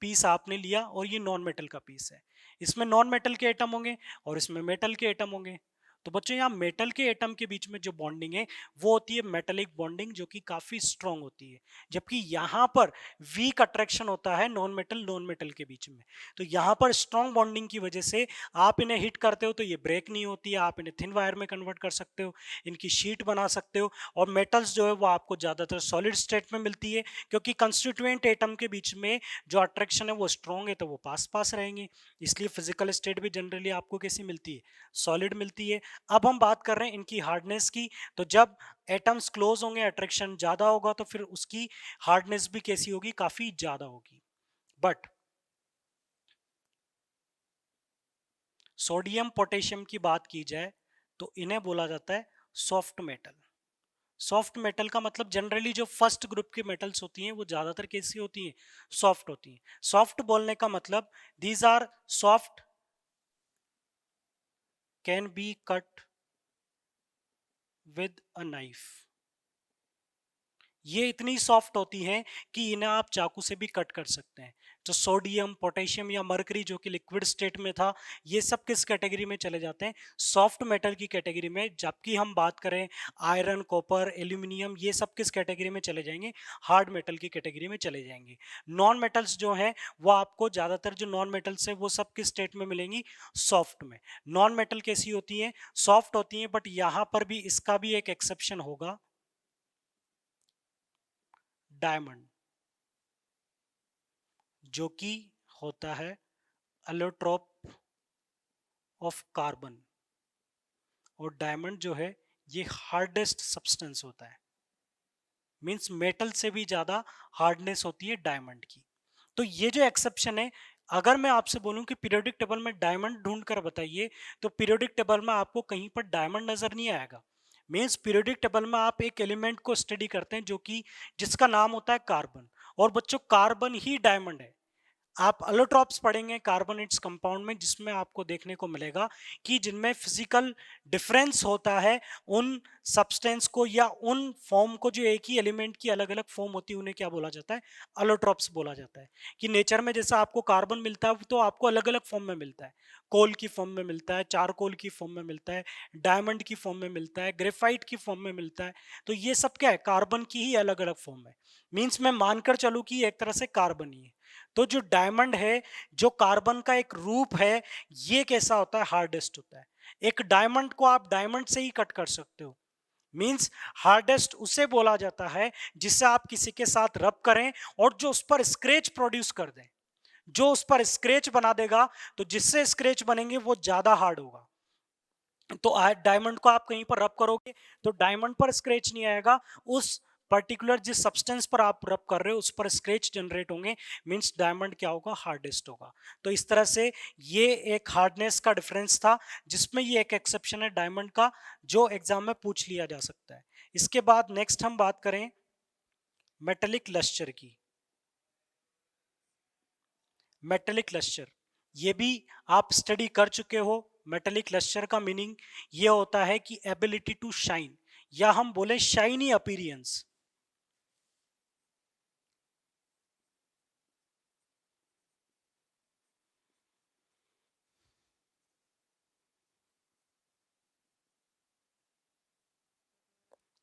पीस आपने लिया और ये नॉन मेटल का पीस है, इसमें नॉन मेटल के एटम होंगे और इसमें मेटल के एटम होंगे। तो बच्चों यहाँ मेटल के एटम के बीच में जो बॉन्डिंग है वो होती है मेटेलिक बॉन्डिंग, जो कि काफी स्ट्रांग होती है। जबकि यहाँ पर वीक अट्रैक्शन होता है नॉन मेटल के बीच में। तो यहाँ पर स्ट्रांग बॉन्डिंग की वजह से आप इन्हें हिट करते हो तो ये ब्रेक नहीं होती है, आप इन्हें थिन वायर में कन्वर्ट कर सकते हो, इनकी शीट बना सकते हो। और मेटल्स जो है वो आपको ज्यादातर सॉलिड स्टेट में मिलती है, क्योंकि कंस्टिट्यूएंट एटम के बीच में जो अट्रैक्शन है वो स्ट्रॉन्ग है, तो वो पास पास रहेंगे। इसलिए फिजिकल स्टेट भी जनरली आपको कैसी मिलती है, सॉलिड मिलती है। अब हम बात कर रहे हैं इनकी हार्डनेस की। तो जब एटम्स क्लोज होंगे, अट्रैक्शन ज्यादा होगा, तो फिर उसकी हार्डनेस भी कैसी होगी, काफी ज्यादा होगी। बट सोडियम पोटेशियम की बात की जाए तो इन्हें बोला जाता है सॉफ्ट मेटल। सॉफ्ट मेटल का मतलब जनरली जो फर्स्ट ग्रुप की मेटल्स होती हैं वो ज्यादातर कैसी होती हैं, सॉफ्ट होती हैं। सॉफ्ट बोलने का मतलब these are soft, can be cut with a knife. ये इतनी सॉफ्ट होती हैं कि इन्हें आप चाकू से भी कट कर सकते हैं। तो सोडियम, पोटेशियम या मरकरी जो कि लिक्विड स्टेट में था, ये सब किस कैटेगरी में चले जाते हैं, सॉफ्ट मेटल की कैटेगरी में। जबकि हम बात करें आयरन, कॉपर, एल्यूमिनियम, ये सब किस कैटेगरी में चले जाएंगे, हार्ड मेटल की कैटेगरी में चले जाएंगे। नॉन मेटल्स जो हैं वो आपको ज्यादातर जो नॉन मेटल्स है वो सब किस स्टेट में मिलेंगी, सॉफ्ट में। नॉन मेटल कैसी होती है, सॉफ्ट होती है। बट यहाँ पर भी इसका भी एक एक्सेप्शन होगा, डायमंड, जो कि होता है एलोट्रोप ऑफ कार्बन। और डायमंड जो है ये हार्डेस्ट सब्सटेंस होता है, मींस मेटल से भी ज्यादा हार्डनेस होती है डायमंड की। तो ये जो एक्सेप्शन है, अगर मैं आपसे बोलूं कि पीरियोडिक टेबल में डायमंड ढूंढ कर बताइए, तो पीरियोडिक टेबल में आपको कहीं पर डायमंड नजर नहीं आएगा। मींस पीरियोडिक टेबल में आप एक एलिमेंट को स्टडी करते हैं जो कि जिसका नाम होता है कार्बन, और बच्चों कार्बन ही डायमंड है। आप अलोट्रॉप्स पढ़ेंगे कार्बोनेट्स कंपाउंड में, जिसमें आपको देखने को मिलेगा कि जिनमें फिजिकल डिफरेंस होता है उन सब्सटेंस को या उन फॉर्म को, जो एक ही एलिमेंट की अलग अलग फॉर्म होती है, उन्हें क्या बोला जाता है? अलोट्रॉप्स बोला जाता है। कि नेचर में जैसा आपको कार्बन मिलता है तो आपको अलग अलग फॉर्म में मिलता है, कोल की फॉर्म में मिलता है, चारकोल की फॉर्म में मिलता है, डायमंड की फॉर्म में मिलता है, ग्रेफाइट की फॉर्म में मिलता है। तो ये सब क्या है? कार्बन की ही अलग अलग फॉर्म है। मीन्स मैं मानकर चलूं कि एक तरह से कार्बन ही है। तो जो डायमंड है, जो कार्बन का एक रूप है, ये कैसा होता है? हार्डेस्ट होता है। एक डायमंड को आप डायमंड से ही कट कर सकते हो। मींस हार्डेस्ट उसे बोला जाता है जिसे आप किसी के साथ रब करें और जो उस पर स्क्रैच प्रोड्यूस कर दे, जो उस पर स्क्रैच बना देगा, तो जिससे स्क्रैच बनेंगे वो ज्यादा हार्ड होगा। तो डायमंड को आप कहीं पर रब करोगे तो डायमंड पर स्क्रैच नहीं आएगा, उस पर्टिकुलर जिस सब्सटेंस पर आप रब कर रहे हो उस पर स्क्रैच जनरेट होंगे। मींस डायमंड क्या होगा? हार्डेस्ट होगा। तो इस तरह से ये एक हार्डनेस का डिफरेंस था, जिसमें ये एक एक्सेप्शन है डायमंड का, जो एग्जाम में पूछ लिया जा सकता है। इसके बाद नेक्स्ट हम बात करें मेटेलिक लस्टर की। मेटेलिक लस्टर ये भी आप स्टडी कर चुके हो। मेटेलिक लस्टर का मीनिंग ये होता है कि एबिलिटी टू शाइन, या हम बोले शाइनी अपीरियंस।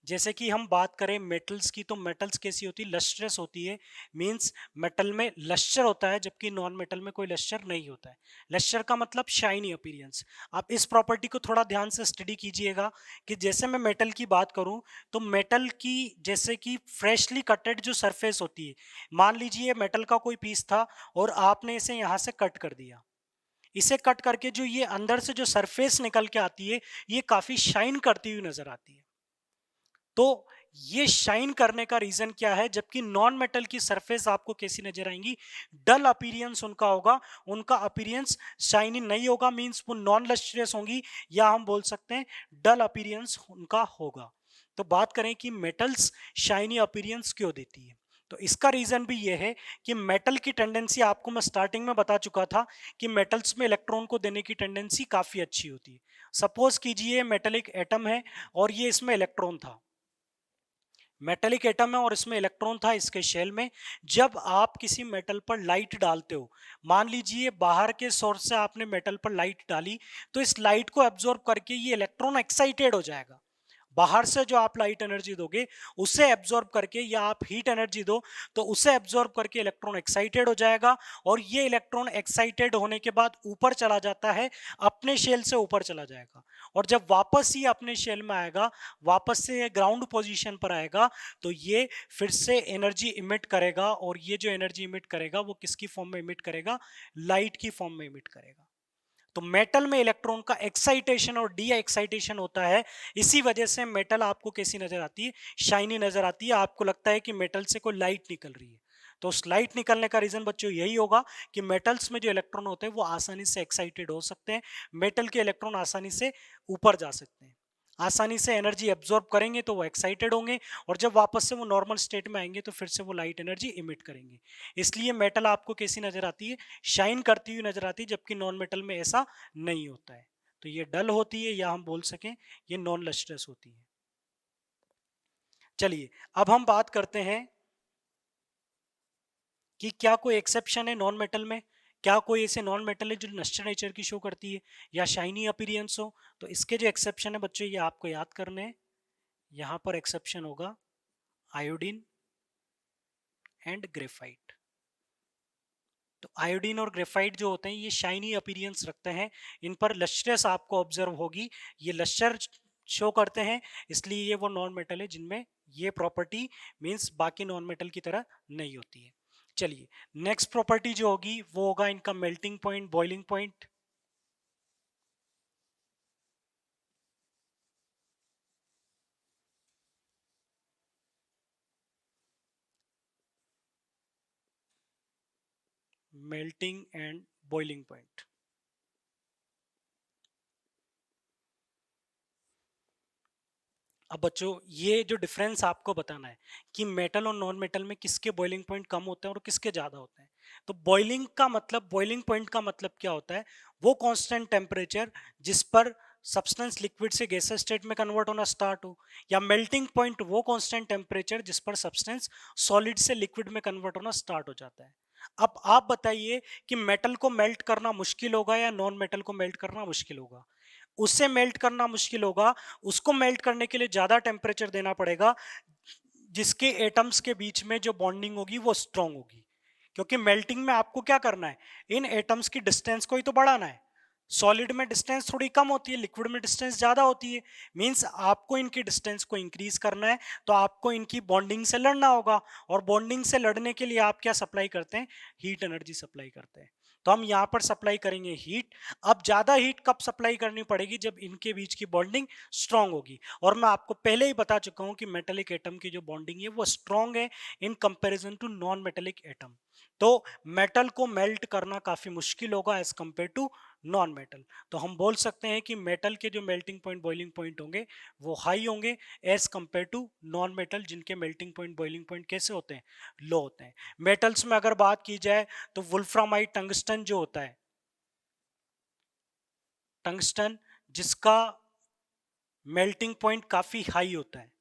जैसे कि हम बात करें मेटल्स की, तो मेटल्स कैसी होती है? लस्ट्रस होती है। मींस मेटल में लस्टर होता है जबकि नॉन मेटल में कोई लस्टर नहीं होता है। लस्टर का मतलब शाइनी अपीरियंस। आप इस प्रॉपर्टी को थोड़ा ध्यान से स्टडी कीजिएगा कि जैसे मैं मेटल की बात करूं तो मेटल की जैसे कि फ्रेशली कटेड जो सरफेस होती है, मान लीजिए मेटल का कोई पीस था और आपने इसे यहां से कट कर दिया। इसे कट करके जो ये अंदर से जो सरफेस निकल के आती है, ये काफी शाइन करती हुई नजर आती है। तो ये शाइन करने का रीजन क्या है? जबकि नॉन मेटल की सरफेस आपको कैसी नजर आएंगी? डल अपीरियंस उनका होगा, उनका अपीरियंस शाइनी नहीं होगा। मींस वो नॉन लस्ट्रियस होंगी, या हम बोल सकते हैं डल अपीरियंस उनका होगा। तो बात करें कि मेटल्स शाइनी अपीरियंस क्यों देती है, तो इसका रीजन भी ये है कि मेटल की टेंडेंसी, आपको मैं स्टार्टिंग में बता चुका था कि मेटल्स में इलेक्ट्रॉन को देने की टेंडेंसी काफी अच्छी होती है। सपोज कीजिए मेटेलिक एटम है और ये इसमें इलेक्ट्रॉन था, मेटेलिक एटम है और इसमें इलेक्ट्रॉन था इसके शेल में। जब आप किसी मेटल पर लाइट डालते हो, मान लीजिए बाहर के सोर्स से आपने मेटल पर लाइट डाली, तो इस लाइट को एब्जॉर्ब करके ये इलेक्ट्रॉन एक्साइटेड हो जाएगा। बाहर से जो आप लाइट एनर्जी दोगे उसे एब्जॉर्ब करके, या आप हीट एनर्जी दो तो उसे एब्जॉर्ब करके इलेक्ट्रॉन एक्साइटेड हो जाएगा, और ये इलेक्ट्रॉन एक्साइटेड होने के बाद ऊपर चला जाता है, अपने शेल से ऊपर चला जाएगा। और जब वापस ही अपने शेल में आएगा, वापस से ये ग्राउंड पोजीशन पर आएगा, तो ये फिर से एनर्जी इमिट करेगा, और ये जो एनर्जी इमिट करेगा वो किसकी फॉर्म में इमिट करेगा? लाइट की फॉर्म में इमिट करेगा। तो मेटल में इलेक्ट्रॉन का एक्साइटेशन और डी एक्साइटेशन होता है। इसी वजह से मेटल आपको कैसी नजर आती है? शाइनी नजर आती है। आपको लगता है कि मेटल से कोई लाइट निकल रही है। तो उस लाइट निकलने का रीजन बच्चों यही होगा कि मेटल्स में जो इलेक्ट्रॉन होते हैं वो आसानी से एक्साइटेड हो सकते हैं। मेटल के इलेक्ट्रॉन आसानी से ऊपर जा सकते हैं, आसानी से एनर्जी एब्जॉर्ब करेंगे तो वो एक्साइटेड होंगे, और जब वापस से वो नॉर्मल स्टेट में आएंगे तो फिर से वो लाइट एनर्जी इमिट करेंगे। इसलिए मेटल आपको कैसी नजर आती है? शाइन करती हुई नजर आती है, जबकि नॉन मेटल में ऐसा नहीं होता है। तो ये डल होती है, या हम बोल सकें ये नॉन लस्ट्रस होती है। चलिए अब हम बात करते हैं कि क्या कोई एक्सेप्शन है नॉन मेटल में? क्या कोई ऐसे नॉन मेटल है जो लस्टर नेचर की शो करती है या शाइनी अपीरियंस हो? तो इसके जो एक्सेप्शन है बच्चों, ये आपको याद करने हैं। यहाँ पर एक्सेप्शन होगा आयोडीन एंड ग्रेफाइट। तो आयोडीन और ग्रेफाइट जो होते हैं ये शाइनी अपीरियंस रखते हैं, इन पर लस्टरस आपको ऑब्जर्व होगी, ये लस्टर शो करते हैं, इसलिए ये वो नॉन मेटल है जिनमें ये प्रॉपर्टी मींस बाकी नॉन मेटल की तरह नहीं होती है। चलिए नेक्स्ट प्रॉपर्टी जो होगी वो होगा इनका melting point, boiling point. Melting and boiling point. अब बच्चों ये जो डिफरेंस आपको बताना है कि मेटल और नॉन मेटल में किसके बॉइलिंग पॉइंट कम होते हैं और किसके ज्यादा होते हैं। तो बॉइलिंग पॉइंट का मतलब क्या होता है? वो कांस्टेंट टेम्परेचर जिस पर सब्सटेंस लिक्विड से गैसियस स्टेट में कन्वर्ट होना स्टार्ट हो, या मेल्टिंग पॉइंट वो कांस्टेंट टेम्परेचर जिस पर सब्सटेंस सॉलिड से लिक्विड में कन्वर्ट होना स्टार्ट हो जाता है। अब आप बताइए कि मेटल को मेल्ट करना मुश्किल होगा या नॉन मेटल को मेल्ट करना मुश्किल होगा? उससे मेल्ट करना मुश्किल होगा, उसको मेल्ट करने के लिए ज्यादा टेम्परेचर देना पड़ेगा, जिसके एटम्स के बीच में जो बॉन्डिंग होगी वो स्ट्रांग होगी। क्योंकि मेल्टिंग में आपको क्या करना है? इन एटम्स की डिस्टेंस को ही तो बढ़ाना है। सॉलिड में डिस्टेंस थोड़ी कम होती है, लिक्विड में डिस्टेंस ज्यादा होती है। मींस आपको इनकी डिस्टेंस को इंक्रीज करना है, तो आपको इनकी बॉन्डिंग से लड़ना होगा। और बॉन्डिंग से लड़ने के लिए आप क्या सप्लाई करते हैं? हीट एनर्जी सप्लाई करते हैं। तो हम यहाँ पर सप्लाई करेंगे हीट। अब ज्यादा हीट कब सप्लाई करनी पड़ेगी? जब इनके बीच की बॉन्डिंग स्ट्रांग होगी। और मैं आपको पहले ही बता चुका हूं कि मेटेलिक एटम की जो बॉन्डिंग है वो स्ट्रांग है in comparison to non metallic atom. तो मेटल को मेल्ट करना काफी मुश्किल होगा as compare to non metal. तो हम बोल सकते हैं कि मेटल के जो मेल्टिंग पॉइंट बॉइलिंग पॉइंट होंगे वो हाई होंगे as compare to non metal, जिनके मेल्टिंग पॉइंट बॉइलिंग पॉइंट कैसे होते हैं? लो होते हैं। मेटल्स में अगर बात की जाए तो वुल्फ्रामाइट टंगस्टन जो होता है, टंगस्टन जिसका मेल्टिंग पॉइंट काफी हाई होता है,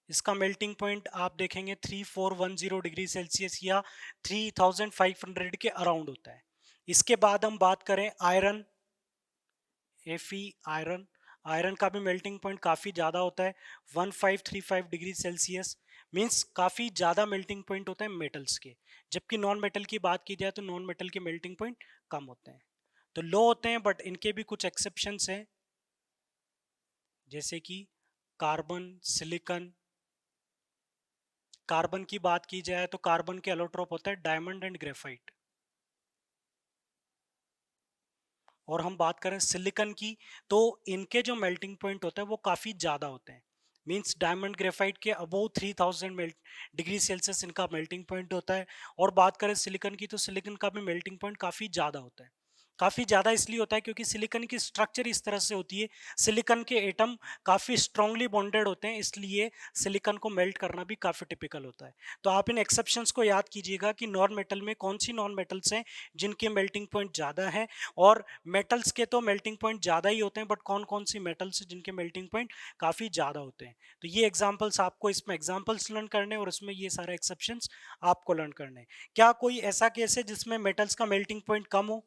इसका मेल्टिंग पॉइंट आप देखेंगे 3410 डिग्री सेल्सियस या 3500 के अराउंड होता है। इसके बाद हम बात करें आयरन, एफी आयरन, आयरन का भी मेल्टिंग पॉइंट काफी ज्यादा होता है 1535 डिग्री सेल्सियस। मींस काफी ज्यादा मेल्टिंग पॉइंट होता है मेटल्स के। जबकि नॉन मेटल की बात की जाए तो नॉन मेटल के मेल्टिंग पॉइंट कम होते हैं। तो लो होते हैं, बट इनके भी कुछ एक्सेप्शंस हैं, जैसे कि कार्बन, सिलिकॉन। कार्बन की बात की जाए तो कार्बन के एलोट्रोप होता है डायमंड एंड ग्रेफाइट। और हम बात करें सिलिकॉन की, तो इनके जो मेल्टिंग पॉइंट होता है वो काफी ज्यादा होते हैं। मींस डायमंड ग्रेफाइट के अबोव 3000 डिग्री सेल्सियस इनका मेल्टिंग पॉइंट होता है। और बात करें सिलिकॉन की, तो सिलिकॉन का भी मेल्टिंग पॉइंट काफी ज्यादा होता है। काफी ज्यादा इसलिए होता है क्योंकि सिलिकॉन की स्ट्रक्चर इस तरह से होती है, सिलिकॉन के एटम काफी स्ट्रांगली बॉन्डेड होते हैं, इसलिए सिलिकॉन को मेल्ट करना भी काफी टिपिकल होता है। तो आप इन एक्सेप्शंस को याद कीजिएगा कि नॉन मेटल में कौन सी नॉन मेटल्स हैं जिनके मेल्टिंग पॉइंट ज्यादा है, और मेटल्स के तो मेल्टिंग पॉइंट ज़्यादा ही होते हैं, बट कौन कौन सी मेटल्स हैं जिनके मेल्टिंग पॉइंट काफ़ी ज़्यादा होते हैं। तो ये एग्जांपल्स आपको इसमें एग्जांपल्स लर्न करने हैं और इसमें ये सारे एक्सेप्शंस आपको लर्न करने हैं। क्या कोई ऐसा केस है जिसमें मेटल्स का मेल्टिंग पॉइंट कम हो?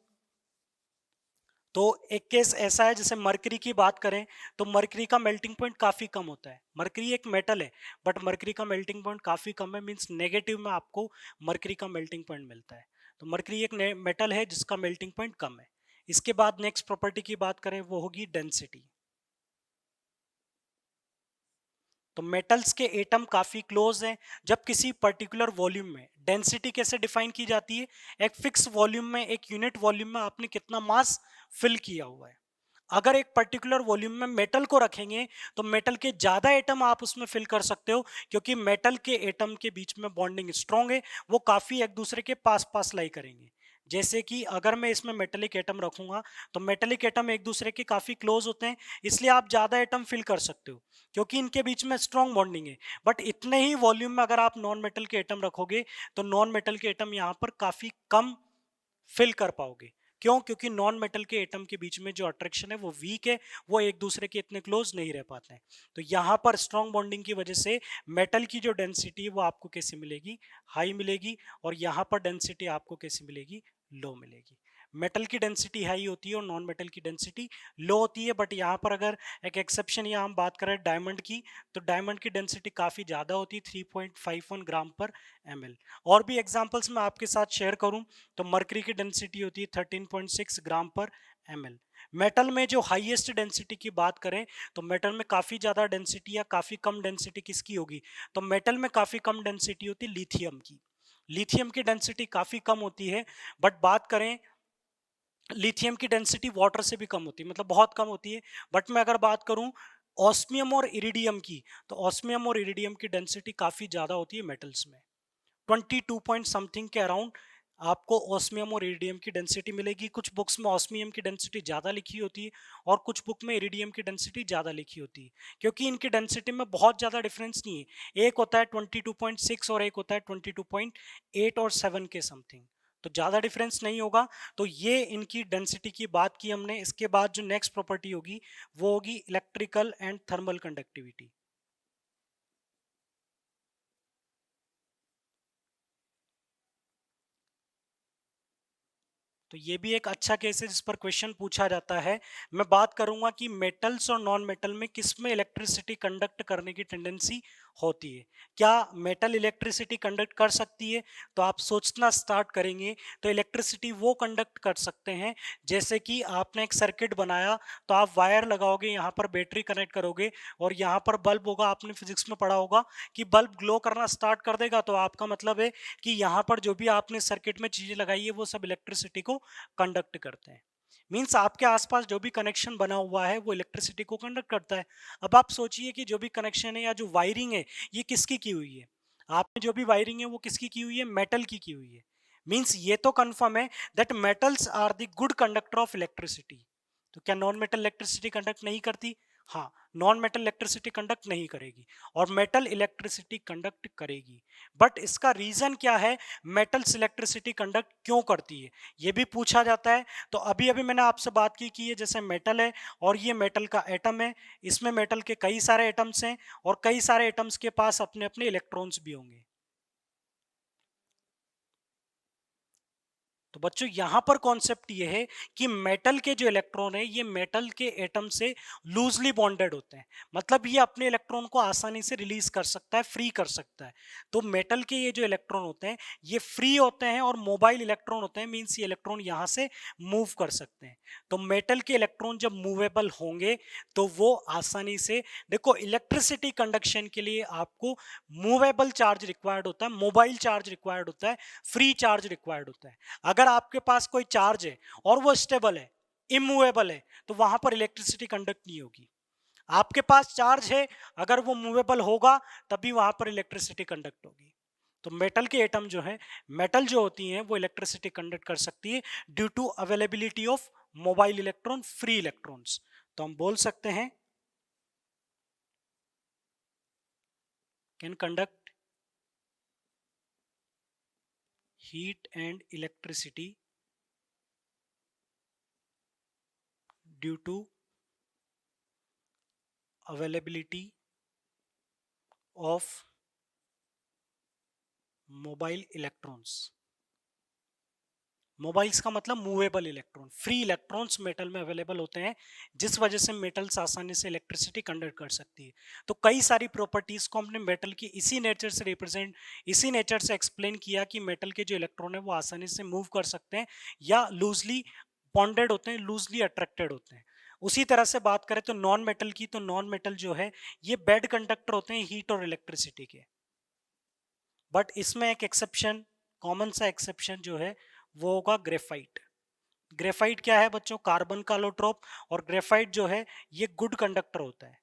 तो एक केस ऐसा है, जैसे मरकरी की बात करें तो मरकरी का मेल्टिंग पॉइंट काफी कम होता है। मरकरी एक मेटल है, बट मरकरी का मेल्टिंग पॉइंट काफी कम है। मींस नेगेटिव में आपको मरकरी का मेल्टिंग पॉइंट मिलता है। तो मरकरी एक मेटल है जिसका मेल्टिंग पॉइंट कम है। इसके बाद नेक्स्ट प्रॉपर्टी की बात करें वो होगी डेंसिटी। तो मेटल्स के एटम काफी क्लोज हैं। जब किसी पर्टिकुलर वॉल्यूम में डेंसिटी कैसे डिफाइन की जाती है? एक फिक्स वॉल्यूम में, एक यूनिट वॉल्यूम में आपने कितना मास फिल किया हुआ है। अगर एक पर्टिकुलर वॉल्यूम में मेटल को रखेंगे तो मेटल के ज्यादा एटम आप उसमें फिल कर सकते हो, क्योंकि मेटल के एटम के बीच में बॉन्डिंग स्ट्रांग है, वो काफी एक दूसरे के पास पास लाई करेंगे। जैसे कि अगर मैं इसमें मेटेलिक एटम रखूंगा तो मेटेलिक एटम एक दूसरे के काफी क्लोज होते हैं, इसलिए आप ज्यादा एटम फिल कर सकते हो क्योंकि इनके बीच में स्ट्रांग बॉन्डिंग है। बट इतने ही वॉल्यूम में अगर आप नॉन मेटल के एटम रखोगे तो नॉन मेटल के एटम यहाँ पर काफी कम फिल कर पाओगे। क्यों? क्योंकि नॉन मेटल के एटम के बीच में जो अट्रैक्शन है वो वीक है, वो एक दूसरे के इतने क्लोज नहीं रह पाते हैं। तो यहाँ पर स्ट्रॉन्ग बॉन्डिंग की वजह से मेटल की जो डेंसिटी है वो आपको कैसे मिलेगी? हाई मिलेगी। और यहाँ पर डेंसिटी आपको कैसे मिलेगी? लो मिलेगी। मेटल की डेंसिटी हाई होती है और नॉन मेटल की डेंसिटी लो होती है। बट यहाँ पर अगर एक एक्सेप्शन यहाँ हम बात करें डायमंड की, तो डायमंड की डेंसिटी काफ़ी ज़्यादा होती है, 3.51 ग्राम पर ml। और भी एग्जांपल्स मैं आपके साथ शेयर करूं तो मरकरी की डेंसिटी होती है 13.6 ग्राम पर ml। मेटल में जो हाईएस्ट डेंसिटी की बात करें तो मेटल में काफ़ी ज़्यादा डेंसिटी या काफ़ी कम डेंसिटी किसकी होगी? तो मेटल में काफ़ी कम डेंसिटी होती है लिथियम की। लिथियम की डेंसिटी काफ़ी कम होती है। बट बात करें लिथियम की डेंसिटी वाटर से भी कम होती है, मतलब बहुत कम होती है। बट मैं अगर बात करूं ऑस्मियम और इरिडियम की, तो ऑस्मियम और इरिडियम की डेंसिटी काफ़ी ज़्यादा होती है मेटल्स में, 22 पॉइंट समथिंग के अराउंड आपको ऑस्मियम और इरिडियम की डेंसिटी मिलेगी। कुछ बुक्स में ऑस्मियम की डेंसिटी ज़्यादा लिखी होती है और कुछ बुक में इरिडियम की डेंसिटी ज़्यादा लिखी होती है, क्योंकि इनकी डेंसिटी में बहुत ज़्यादा डिफरेंस नहीं है। एक होता है 22.6 और एक होता है 22.8 और 7 के समथिंग, तो ज़्यादा डिफरेंस नहीं होगा। तो ये इनकी डेंसिटी की बात की हमने। इसके बाद जो नेक्स्ट प्रॉपर्टी होगी वो होगी इलेक्ट्रिकल एंड थर्मल कंडक्टिविटी। तो ये भी एक अच्छा केस है जिस पर क्वेश्चन पूछा जाता है। मैं बात करूंगा कि मेटल्स और नॉन मेटल में किस में इलेक्ट्रिसिटी कंडक्ट करने की टेंडेंसी होती है। क्या मेटल इलेक्ट्रिसिटी कंडक्ट कर सकती है? तो आप सोचना स्टार्ट करेंगे तो इलेक्ट्रिसिटी वो कंडक्ट कर सकते हैं जैसे कि आपने एक सर्किट बनाया, तो आप वायर लगाओगे, यहाँ पर बैटरी कनेक्ट करोगे और यहाँ पर बल्ब होगा। आपने फिजिक्स में पढ़ा होगा कि बल्ब ग्लो करना स्टार्ट कर देगा, तो आपका मतलब है कि यहाँ पर जो भी आपने सर्किट में चीजें लगाई है वो सब इलेक्ट्रिसिटी को कंडक्ट करते हैं। मींस आपके आसपास जो भी कनेक्शन बना हुआ है वो इलेक्ट्रिसिटी को कंडक्ट करता है। अब आप सोचिए कि जो भी कनेक्शन है या जो वायरिंग है ये किसकी की हुई है। आपने जो भी वायरिंग है वो किसकी की हुई है? मेटल की हुई है। मींस ये तो कंफर्म है that metals are the good conductor of electricity. तो क्या नॉन मेटल इलेक्ट्रिसिटी कंडक्ट नहीं करती? हाँ, नॉन मेटल इलेक्ट्रिसिटी कंडक्ट नहीं करेगी और मेटल इलेक्ट्रिसिटी कंडक्ट करेगी। बट इसका रीजन क्या है? मेटल्स इलेक्ट्रिसिटी कंडक्ट क्यों करती है, ये भी पूछा जाता है। तो अभी अभी मैंने आपसे बात की कि ये जैसे मेटल है और ये मेटल का एटम है, इसमें मेटल के कई सारे एटम्स हैं और कई सारे एटम्स के पास अपने अपने इलेक्ट्रॉन्स भी होंगे। तो बच्चों यहाँ पर कॉन्सेप्ट ये है कि मेटल के जो इलेक्ट्रॉन है ये मेटल के एटम से लूजली बॉन्डेड होते हैं। मतलब ये अपने इलेक्ट्रॉन को आसानी से रिलीज कर सकता है, फ्री कर सकता है। तो मेटल के ये जो इलेक्ट्रॉन होते हैं ये फ्री होते हैं और मोबाइल इलेक्ट्रॉन होते हैं। मीन्स ये इलेक्ट्रॉन यहाँ से मूव कर सकते हैं। तो मेटल के इलेक्ट्रॉन जब मूवेबल होंगे तो वो आसानी से, देखो इलेक्ट्रिसिटी कंडक्शन के लिए आपको मूवेबल चार्ज रिक्वायर्ड होता है, मोबाइल चार्ज रिक्वायर्ड होता है, फ्री चार्ज रिक्वायर्ड होता है। अगर आपके पास कोई चार्ज है और वो स्टेबल है, इमूवेबल है, तो वहां पर इलेक्ट्रिसिटी कंडक्ट नहीं होगी। आपके पास चार्ज है, अगर वो मूवेबल होगा तभी वहां पर इलेक्ट्रिसिटी कंडक्ट होगी। तो मेटल के एटम जो है, मेटल जो होती हैं वो इलेक्ट्रिसिटी कंडक्ट कर सकती है due to availability of mobile electron, free electrons. तो हम बोल सकते हैं can conduct heat and electricity due to availability of mobile electrons. Mobiles का मतलब movable electron, free electrons metal में अवेलेबल होते हैं, जिस वजह से मेटल्स आसानी से इलेक्ट्रिसिटी कंडक्ट कर सकती है। तो कई सारी प्रॉपर्टीज को हमने मेटल की इसी नेचर से रिप्रेजेंट, इसी नेचर से एक्सप्लेन किया कि मेटल के जो इलेक्ट्रॉन है वो आसानी से मूव कर सकते हैं या लूजली बॉन्डेड होते हैं, लूजली अट्रैक्टेड होते हैं। उसी तरह से बात करें तो नॉन मेटल की, तो नॉन मेटल जो है ये बेड कंडक्टर होते हैं हीट और इलेक्ट्रिसिटी के। बट इसमें एक एक्सेप्शन, कॉमन सा एक्सेप्शन जो है वो होगा ग्रेफाइट। ग्रेफाइट क्या है बच्चों? कार्बन का अलोट्रोप। और ग्रेफाइट जो है ये गुड कंडक्टर होता है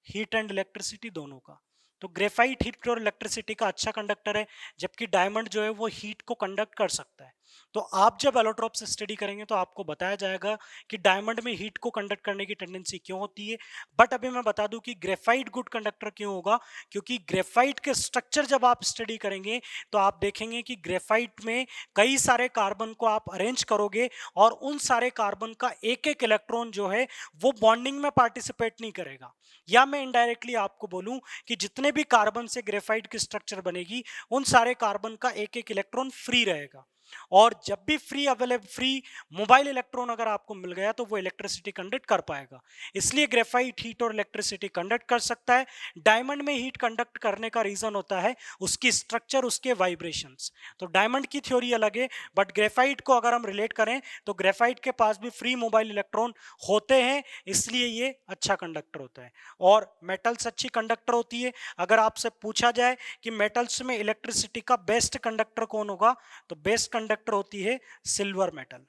हीट एंड इलेक्ट्रिसिटी दोनों का। तो ग्रेफाइट हीट और इलेक्ट्रिसिटी का अच्छा कंडक्टर है, जबकि डायमंड जो है वो हीट को कंडक्ट कर सकता है। तो आप जब एलोट्रोप से स्टडी करेंगे तो आपको बताया जाएगा कि डायमंड में हीट को कंडक्ट करने की टेंडेंसी क्यों होती है। बट अभी मैं बता दूं कि ग्रेफाइट गुड कंडक्टर क्यों होगा, क्योंकि ग्रेफाइट के स्ट्रक्चर जब आप स्टडी करेंगे तो आप देखेंगे कि ग्रेफाइट में कई सारे कार्बन को आप अरेंज करोगे और उन सारे कार्बन का एक एक इलेक्ट्रॉन जो है वो बॉन्डिंग में पार्टिसिपेट नहीं करेगा। या मैं इनडायरेक्टली आपको बोलूं कि जितने भी कार्बन से ग्रेफाइट की स्ट्रक्चर बनेगी उन सारे कार्बन का एक एक इलेक्ट्रॉन फ्री रहेगा। और जब भी फ्री मोबाइल इलेक्ट्रॉन अगर आपको मिल गया तो वो इलेक्ट्रिसिटी कंडक्ट कर पाएगा। इसलिए ग्रेफाइट हीट और इलेक्ट्रिसिटी कंडक्ट कर सकता है। डायमंड में हीट कंडक्ट करने का रीजन होता है उसकी स्ट्रक्चर, उसके वाइब्रेशंस। तो डायमंड की थ्योरी अलग है, बट ग्रेफाइट को अगर हम रिलेट करें तो ग्रेफाइट के पास भी फ्री मोबाइल इलेक्ट्रॉन होते हैं, इसलिए ये अच्छा कंडक्टर होता है। और मेटल्स अच्छी कंडक्टर होती है। अगर आपसे पूछा जाए कि मेटल्स में इलेक्ट्रिसिटी का बेस्ट कंडक्टर कौन होगा, तो बेस्ट कंडक्टर होती है सिल्वर मेटल।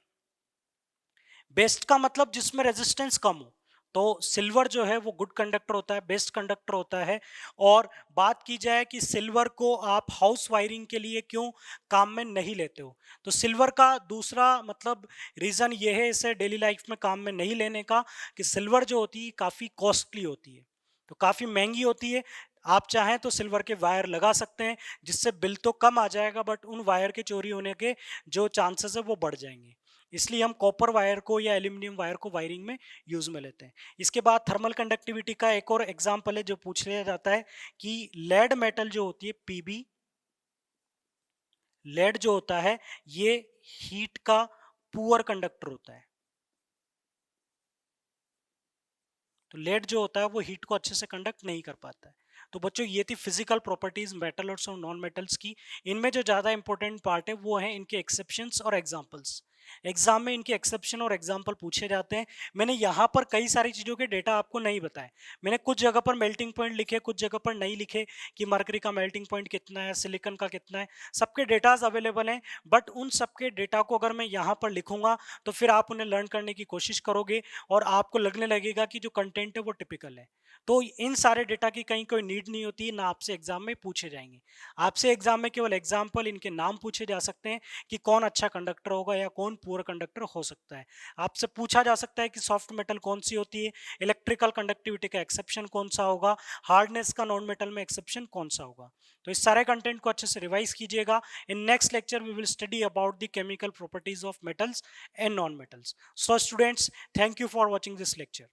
बेस्ट का मतलब जिसमें रेजिस्टेंस कम हो। तो सिल्वर जो है वो गुड कंडक्टर होता है, बेस्ट कंडक्टर होता है। और बात की जाए कि सिल्वर को आप हाउस वायरिंग के लिए क्यों काम में नहीं लेते हो, तो सिल्वर का दूसरा मतलब रीज़न ये है इसे डेली लाइफ में काम में नहीं लेने का, कि सिल्वर जो होती है काफ़ी कॉस्टली होती है, तो काफ़ी महंगी होती है। आप चाहें तो सिल्वर के वायर लगा सकते हैं, जिससे बिल तो कम आ जाएगा, बट उन वायर के चोरी होने के जो चांसेस है वो बढ़ जाएंगे। इसलिए हम कॉपर वायर को या एल्यूमिनियम वायर को वायरिंग में यूज में लेते हैं। इसके बाद थर्मल कंडक्टिविटी का एक और एग्जांपल है जो पूछ लिया जाता है कि लेड मेटल जो होती है पीबी, लेड जो होता है ये हीट का पुअर कंडक्टर होता है। तो लेड जो होता है वो हीट को अच्छे से कंडक्ट नहीं कर पाता है। तो बच्चों ये थी फिजिकल प्रॉपर्टीज मेटल और नॉन मेटल्स की। इनमें जो ज्यादा इंपॉर्टेंट पार्ट है वो है इनके एक्सेप्शंस और एग्जांपल्स। एग्जाम में इनके एक्सेप्शन और एग्जांपल पूछे जाते हैं। मैंने यहाँ पर कई सारी चीजों के डेटा आपको नहीं बताए। मैंने कुछ जगह पर मेल्टिंग पॉइंट लिखे, कुछ जगह पर नहीं लिखे कि मरकरी का मेल्टिंग पॉइंट कितना है, सिलिकॉन का कितना है। सबके डेटाज अवेलेबल हैं, बट उन सबके डेटा को अगर मैं यहाँ पर लिखूंगा तो फिर आप उन्हें लर्न करने की कोशिश करोगे और आपको लगने लगेगा कि जो कंटेंट है वो टिपिकल है। तो इन सारे डेटा की कहीं कोई नीड नहीं होती, ना आपसे एग्जाम में पूछे जाएंगे। आपसे एग्जाम में केवल एग्जाम्पल, इनके नाम पूछे जा सकते हैं कि कौन अच्छा कंडक्टर होगा या कौन पुअर कंडक्टर हो सकता है। आपसे पूछा जा सकता है कि सॉफ्ट मेटल कौन सी होती है, इलेक्ट्रिकल कंडक्टिविटी का एक्सेप्शन कौन सा होगा, हार्डनेस का नॉन मेटल में एक्सेप्शन कौन सा होगा। तो इस सारे कंटेंट को अच्छे से रिवाइज कीजिएगा। In next lecture we will study about the chemical properties of metals and non metals. So students, thank you for watching this lecture.